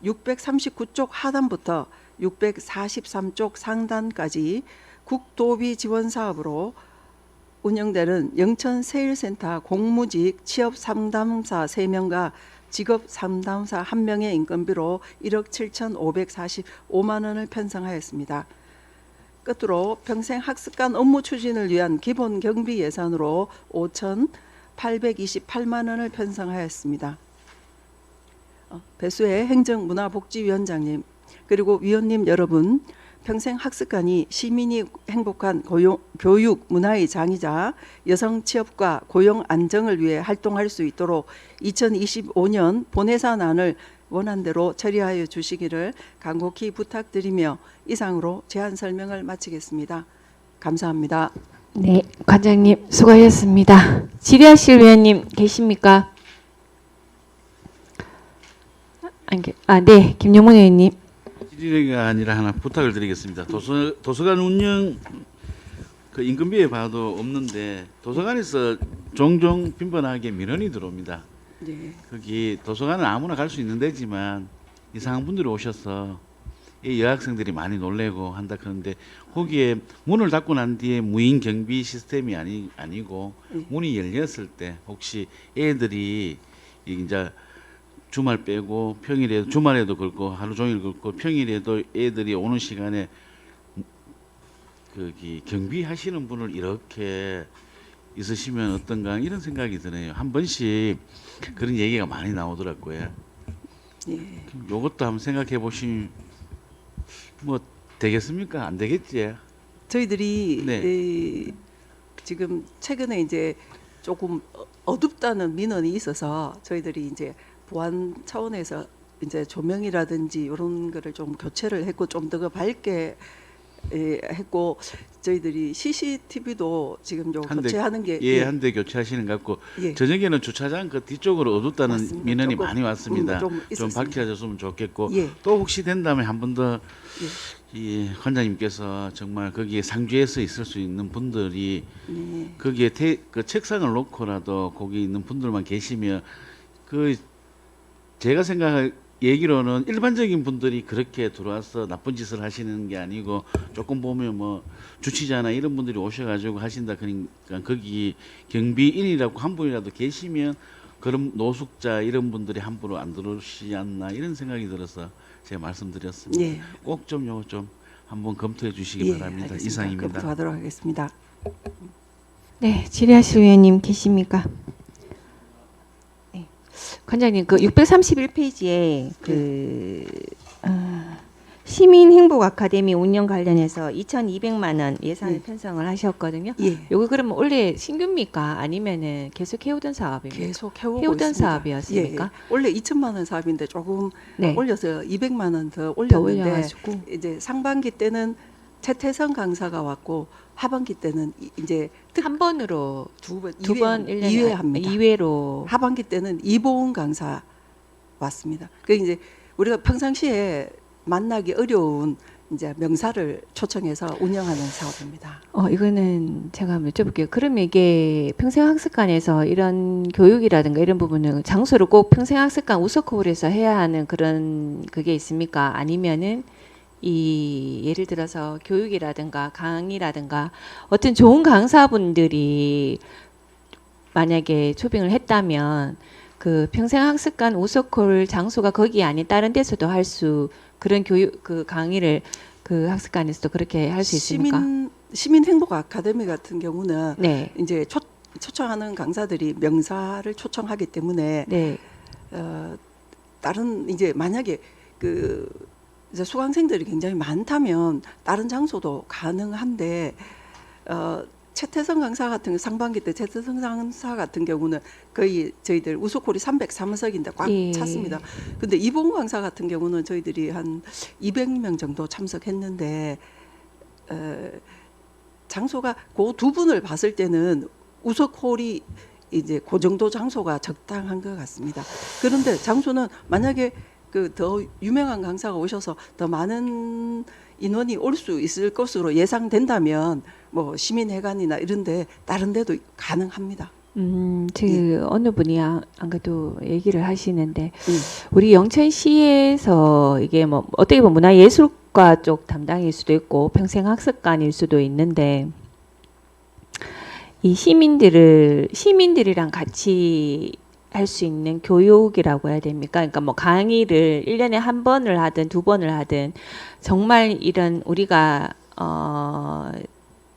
639쪽 하단부터 643쪽 상단까지 국도비 지원 사업으로 운영되는 영천세일센터 공무직 취업 상담사 3명과 직업 상담사 1명의 인건비로 1억 7,545만 원을 편성하였습니다. 끝으로 평생 학습관 업무 추진을 위한 기본 경비 예산으로 5,828만 원을 편성하였습니다. 배수의 행정문화복지위원장님 그리고 위원님 여러분, 평생 학습관이 시민이 행복한 교육 문화의 장이자 여성 취업과 고용 안정을 위해 활동할 수 있도록 2025년 본예산안을 원안대로 처리하여 주시기를 간곡히 부탁드리며 이상으로 제안 설명을 마치겠습니다. 감사합니다. 네, 관장님 수고하셨습니다. 질의하실 위원님 계십니까? 네, 김영문 의원님. 질의가 아니라 하나 부탁을 드리겠습니다. 도서관 운영 그 인건비에 봐도 없는데 도서관에서 종종 빈번하게 민원이 들어옵니다. 네. 거기 도서관은 아무나 갈 수 있는 데지만 이상한 분들이 오셔서 이 여학생들이 많이 놀래고 한다 그러는데 거기에 문을 닫고 난 뒤에 무인 경비 시스템이 아니고 문이 열렸을 때 혹시 애들이 이제 주말 빼고 평일에 주말에도 그렇고 하루 종일 그렇고 평일에도 애들이 오는 시간에 거기 경비하시는 분을 이렇게 있으시면 어떤가 이런 생각이 드네요. 한 번씩 그런 얘기가 많이 나오더라고요. 예. 요것도 한번 생각해 보시면 뭐 되겠습니까? 안 되겠지? 저희들이 네. 지금 최근에 이제 조금 어둡다는 민원이 있어서 저희들이 이제 보안 차원에서 이제 조명이라든지 이런 거를 좀 교체를 했고 좀 더 밝게 했고 저희들이 CCTV도 지금 요 교체하는 게 한 대 교체하시는 것 같고 예. 저녁에는 주차장 그 뒤쪽으로 어둡다는 맞습니다. 민원이 조금, 많이 왔습니다. 좀 좀 있었습니다. 밝혀졌으면 좋겠고 예. 또 혹시 된다면 한 번 더 이 관장님께서 정말 거기에 상주해서 있을 수 있는 분들이 네. 거기에 그 책상을 놓고라도 거기 있는 분들만 계시면 그 제가 생각할 얘기로는 일반적인 분들이 그렇게 들어와서 나쁜 짓을 하시는 게 아니고 조금 보면 뭐 주치자나 이런 분들이 오셔가지고 하신다 그러니까 거기 경비인이라고 한 분이라도 계시면 그런 노숙자 이런 분들이 함부로 안 들어오시지 않나 이런 생각이 들어서 제가 말씀드렸습니다. 예. 꼭 좀 요거 좀 한번 검토해 주시기 바랍니다. 알겠습니다. 이상입니다. 검토하도록 하겠습니다. 네, 질의하실 위원님 계십니까? 네. 관장님 그 631페이지에 그 시민행복 아카데미 운영 관련해서 2,200만 원 예산을 예. 편성을 하셨거든요. 예. 요거 그러면 원래 신규입니까? 아니면은 계속 해오던 사업입니까? 계속 해오고 해오던 있습니다. 사업이었습니까? 예, 예. 원래 2천만 원 사업인데 조금 네. 올려서 200만 원 더 더 올렸는데 올려가지고 이제 상반기 때는 최태성 강사가 왔고 하반기 때는 이제 한 번으로 두 번 1년에 2회 합니다. 2회로 하반기 때는 이보은 강사 왔습니다. 그 이제 우리가 평상시에 만나기 어려운 이제 명사를 초청해서 운영하는 사업입니다. 이거는 제가 한번 여쭤볼게요. 그러면 이게 평생학습관에서 이런 교육이라든가 이런 부분은 장소를 꼭 평생학습관 우석홀에서 해야 하는 그런 그게 있습니까? 아니면은 이 예를 들어서 교육이라든가 강의라든가 어떤 좋은 강사분들이 만약에 초빙을 했다면 그 평생학습관 우석홀 장소가 거기 아닌 다른 데서도 할 수 그런 교육 그 강의를 그 학습관에서도 그렇게 할 수 있습니까? 시민 행복 아카데미 같은 경우는 네. 이제 초청하는 강사들이 명사를 초청하기 때문에 네. 다른 이제 만약에 그 이제 수강생들이 굉장히 많다면 다른 장소도 가능한데 최태성 강사 같은 상반기 때 최태성 강사 같은 경우는 거의 저희들 우석홀이 303석인데 꽉 예. 찼습니다. 근데 이봉 강사 같은 경우는 저희들이 한 200명 정도 참석했는데 장소가 그 두 분을 봤을 때는 우석홀이 이제 그 정도 장소가 적당한 것 같습니다. 그런데 장소는 만약에 그 더 유명한 강사가 오셔서 더 많은 인원이 올 수 있을 것으로 예상된다면 뭐 시민회관이나 이런데 다른 데도 가능합니다. 그 어느 분이 안 그래도 얘기를 하시는데 우리 영천시에서 이게 뭐 어떻게 보면 문화예술과 쪽 담당일 수도 있고 평생학습관일 수도 있는데 이 시민들이랑 같이 할 수 있는 교육이라고 해야 됩니까? 그러니까 뭐 강의를 1년에 한 번을 하든 두 번을 하든 정말 이런 우리가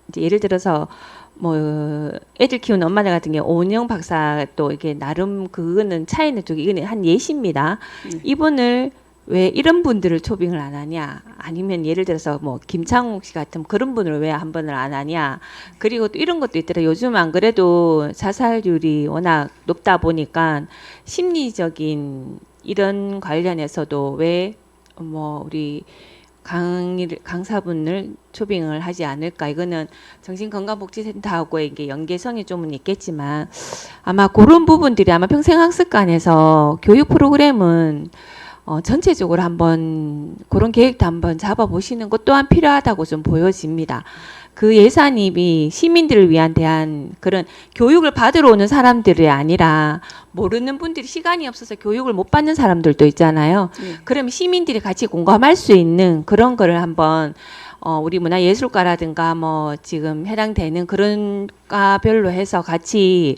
이제 예를 들어서 뭐 애들 키우는 엄마들 같은 경우 오은영 박사 또 이게 나름 그거는 차이는 좀 이거는 한 예시입니다. 이분을 왜 이런 분들을 초빙을 안 하냐? 아니면 예를 들어서 뭐 김창욱 씨 같은 그런 분을 왜 한 번을 안 하냐? 그리고 또 이런 것도 있더라. 요즘 안 그래도 자살률이 워낙 높다 보니까 심리적인 이런 관련해서도 왜 뭐 우리 강사분을 초빙을 하지 않을까? 이거는 정신건강복지센터하고 이게 연계성이 좀은 있겠지만 아마 그런 부분들이 아마 평생학습관에서 교육 프로그램은 전체적으로 한번 그런 계획도 한번 잡아보시는 것 또한 필요하다고 좀 보여집니다. 그 예산이 시민들을 위한 대한 그런 교육을 받으러 오는 사람들이 아니라 모르는 분들이 시간이 없어서 교육을 못 받는 사람들도 있잖아요. 그럼 시민들이 같이 공감할 수 있는 그런 거를 한번 우리 문화예술과라든가 뭐 지금 해당되는 그런 과별로 해서 같이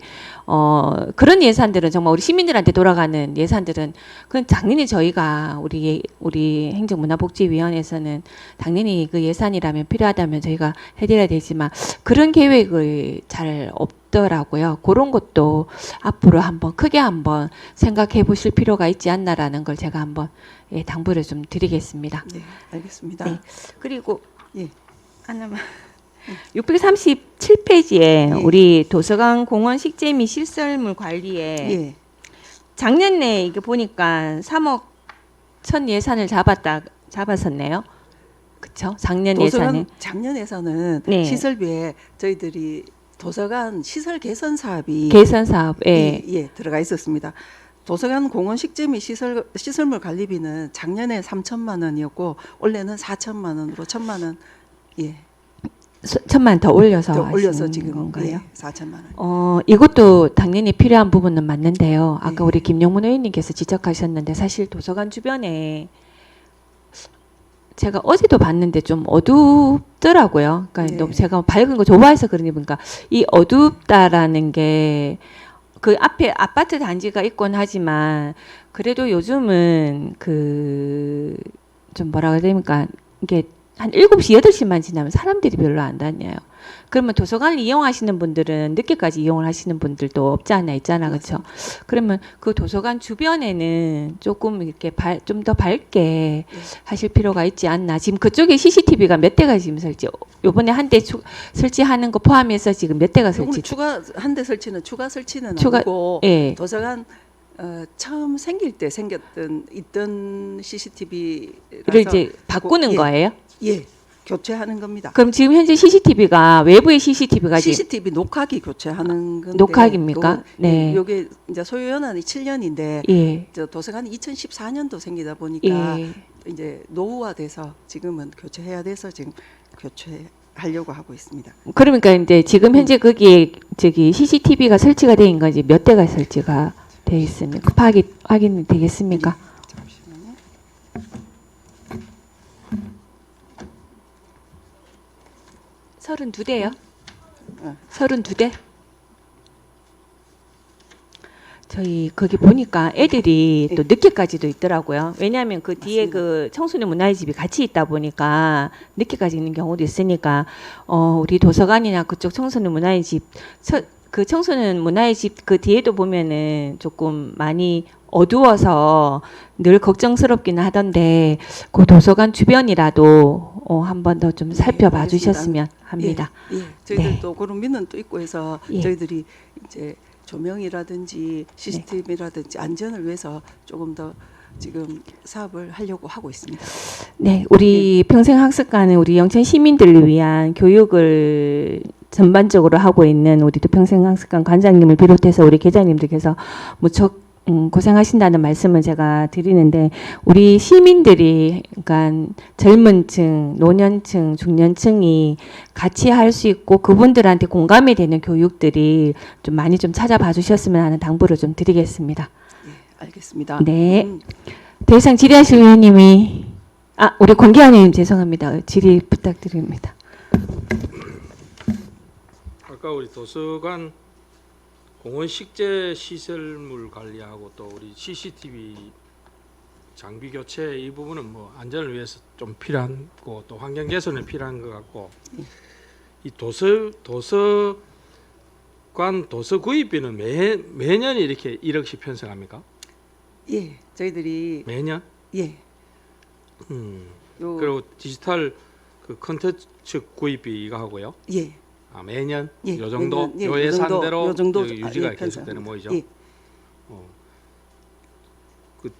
그런 예산들은 정말 우리 시민들한테 돌아가는 예산들은 그건 당연히 저희가 우리 행정문화복지위원회에서는 당연히 그 예산이라면 필요하다면 저희가 해드려야 되지만 그런 계획을 잘 없더라고요. 그런 것도 앞으로 한번 크게 한번 생각해 보실 필요가 있지 않나라는 걸 제가 한번 당부를 좀 드리겠습니다. 네, 알겠습니다. 네. 그리고 예. 하나만 637페이지에 우리 도서관 공원 식재 및 시설물 관리에 예. 작년에 이게 보니까 3억 천 예산을 잡았었네요. 그렇죠? 작년 예산에. 작년 예산은 네. 시설비에 저희들이 도서관 시설 개선 사업이 개선 사업. 예. 예, 들어가 있었습니다. 도서관 공원 식재 및 시설물 관리비는 작년에 3천만 원이었고 올해는 4천만 원으로 1천만 원 예. 1천만 더 올려서 더 올려서 하시는 지금 건가요? 예, 4천만 원. 이것도 당연히 필요한 부분은 맞는데요. 아까 네. 우리 김용문 의원님께서 지적하셨는데 사실 도서관 주변에 제가 어제도 봤는데 좀 어둡더라고요. 그러니까 네. 너무 제가 밝은 거 좋아해서 그러니 보니까 이 어둡다라는 게 그 앞에 아파트 단지가 있곤 하지만 그래도 요즘은 그 좀 뭐라 그래야 됩니까? 이게 한 7시, 8시만 지나면 사람들이 별로 안 다녀요. 그러면 도서관을 이용하시는 분들은 늦게까지 이용을 하시는 분들도 없지 않아 있잖아. 그렇죠? 그러면 그 도서관 주변에는 조금 이렇게 좀 더 밝게 하실 필요가 있지 않나. 지금 그쪽에 CCTV가 몇 대가 지금 요번에 한 대 설치하는 거 포함해서 지금 몇 대가 설치? 추가 한 대 설치는 추가 설치는 추가- 아니고 예. 도서관 처음 생길 때 있던 CCTV를 를 이제 바꾸는 거예요? 예, 교체하는 겁니다. 그럼 지금 현재 CCTV가 외부의 CCTV가 CCTV 녹화기 교체하는 건데 녹화기입니까? 네. 요게 이제 소요 연한이 7년인데 예. 저 도서관이 2014년도 생기다 보니까 예. 이제 노후화돼서 지금은 교체해야 돼서 지금 교체하려고 하고 있습니다. 그러니까 이제 지금 현재 거기에 저기 CCTV가 설치가 된 건지 몇 대가 설치가 돼 있습니까? 확인이 되겠습니까? 잠시만요. 32대요? 어. 32대? 저희 거기 보니까 애들이 또 늦게까지도 있더라고요. 왜냐하면 그 뒤에 맞습니다. 그 청소년 문화의 집이 같이 있다 보니까 늦게까지 있는 경우도 있으니까 우리 도서관이나 그쪽 청소년 문화의 집, 그 청소년 문화의 집 그 뒤에도 보면은 조금 많이 어두워서 늘 걱정스럽긴 하던데 그 도서관 주변이라도 한 번 더 좀 살펴봐 알겠습니다. 주셨으면 합니다. 예, 저희들도 그런 민원 또 있고 해서 예. 저희들이 이제 조명이라든지 CCTV라든지 안전을 위해서 조금 더 지금 사업을 하려고 하고 있습니다. 네, 우리 평생학습관은 우리 영천 시민들을 위한 교육을 전반적으로 하고 있는 우리도 평생학습관 관장님을 비롯해서 우리 계장님들께서 무척 고생하신다는 말씀을 제가 드리는데 우리 시민들이 그러니까 젊은 층, 노년층, 중년층이 같이 할 수 있고 그분들한테 공감이 되는 교육들이 좀 많이 좀 찾아봐 주셨으면 하는 당부를 좀 드리겠습니다. 알겠습니다. 네. 더 이상 질의하실 의원님이 우리 권기환 의원님 죄송합니다. 질의 부탁드립니다. 아까 우리 도서관 공원 식재 시설물 관리하고 또 우리 CCTV 장비 교체 이 부분은 뭐 안전을 위해서 좀 필요한 거 또 환경 개선에 필요한 것 같고 이 도서관 도서 구입비는 매년 이렇게 1억씩 편성합니까? 예, 저희들이 매년? 요 그리고 디지털 그 콘텐츠 구입비 이거 하고요. 예. 매년 예, 요 정도 매년, 예, 요 예산대로 요 정도 유지가 예, 계속되는 모이죠. 예. 그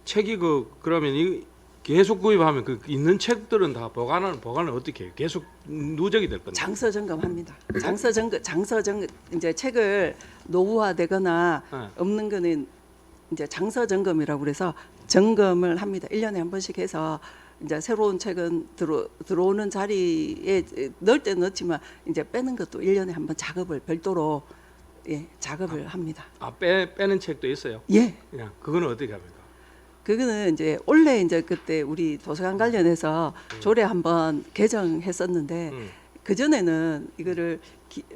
책이 그러면 계속 구입하면 그 있는 책들은 다 보관을 어떻게 해요? 계속 누적이 될 건데. 장서 점검합니다. 장서 점검 이제 책을 노후화되거나 네. 없는 거는 이제 장서 점검이라고 그래서 점검을 합니다. 1년에 한 번씩 해서 이제 새로운 책은 들어오는 자리에 넣을 때 넣지만 이제 빼는 것도 1년에 한 번 작업을 별도로 작업을 합니다. 빼는 책도 있어요. 예. 그냥 그거는 어떻게 합니까? 그거는 이제 원래 이제 그때 우리 도서관 관련해서 조례 한번 개정했었는데 그 전에는 이거를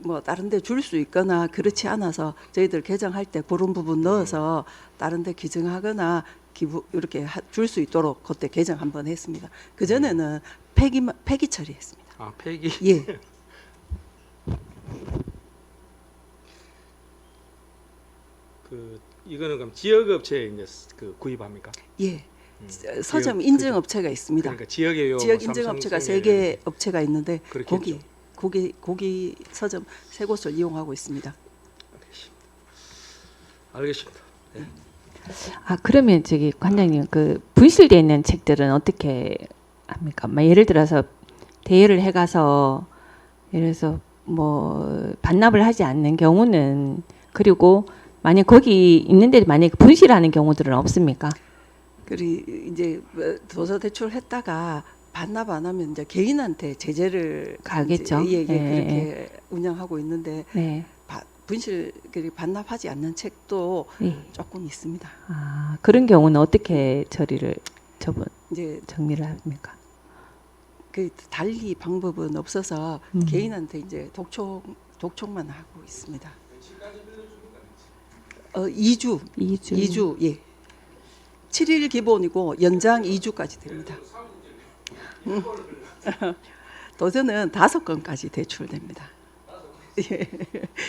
뭐 다른 데 줄 수 있거나 그렇지 않아서 저희들 개정할 때 그런 부분 넣어서 다른 데 기증하거나 기부 이렇게 줄 수 있도록 그때 개정 한번 했습니다. 그 전에는 폐기 처리했습니다. 폐기. 예. 이거는 그럼 지역 업체에 이제 구입합니까? 예. 서점 인증 업체가 있습니다. 그러니까 지역에 요 지역 인증 업체가 3개 업체가 있는데 그렇겠죠. 거기 서점 3곳을 이용하고 있습니다. 알겠습니다. 네. 그러면 저기 관장님 그 분실돼 있는 책들은 어떻게 합니까? 예를 들어서 대여를 해가서 예를 들어서 뭐 반납을 하지 않는 경우는 그리고 만약 거기 있는데 만약 분실하는 경우들은 없습니까? 그리고 이제 도서 대출했다가 반납 안 하면 이제 개인한테 제재를 가겠죠. 예, 그렇게 운영하고 있는데 네. 분실 반납하지 않는 책도 예. 조금 있습니다. 그런 경우는 어떻게 처리를 이제 정리를 합니까? 그 달리 방법은 없어서 개인한테 이제 독촉만 하고 있습니다. 2주 예. 7일 기본이고 연장 2주까지 됩니다. 도서는 5건까지 대출됩니다. 예,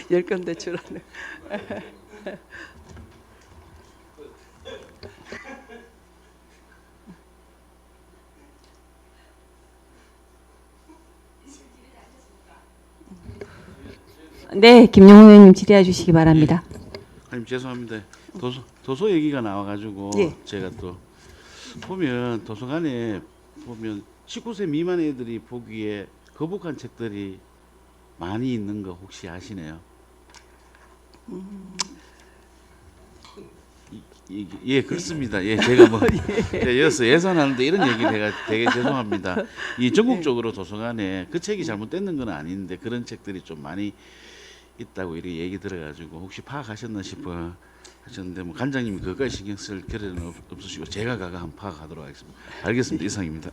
10건 대출하는. 네, 김용훈 의원님 질의해 주시기 바랍니다. 아니 죄송합니다. 도서 얘기가 나와가지고 예. 제가 또 보면 도서관에 보면 19세 미만 애들이 보기에 거북한 책들이 많이 있는 거 혹시 아시나요? 예, 그렇습니다. 예, 제가 뭐 여기서 예산하는데 이런 얘기 내가 되게 죄송합니다. 이 전국적으로 도서관에 그 책이 잘못됐는 건 아닌데 그런 책들이 좀 많이 있다고 이렇게 얘기 들어가지고 혹시 파악하셨나 싶어 하셨는데 뭐 관장님이 그것까지 신경 쓸 겨를은 없으시고 제가 가가 한번 파악하도록 하겠습니다. 알겠습니다. 이상입니다.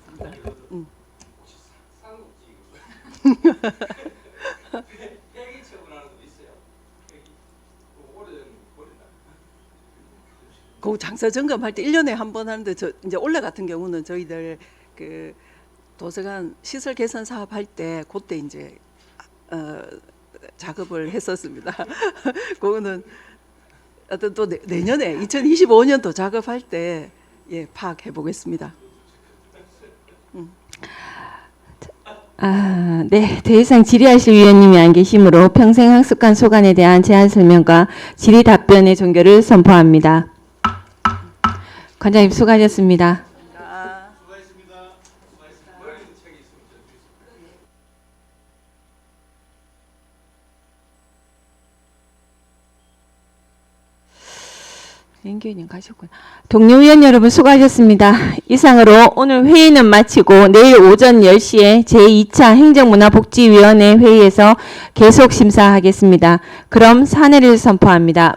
그 장사 점검할 때 1년에 한 번 하는데 이제 올해 같은 경우는 저희들 그 도서관 시설 개선 사업 할 때 그때 이제 작업을 했었습니다. 그거는 어떤 또 내년에 2025년도 작업할 때 예, 파악해 보겠습니다. 네, 더 이상 질의하실 위원님이 안 계시므로 평생학습관 소관에 대한 제안 설명과 질의 답변의 종결을 선포합니다. 관장님 수고하셨습니다. 연기위원님 가셨구나. 동료 위원 여러분 수고하셨습니다. 이상으로 오늘 회의는 마치고 내일 오전 10시에 제2차 행정문화복지위원회 회의에서 계속 심사하겠습니다. 그럼 사내를 선포합니다.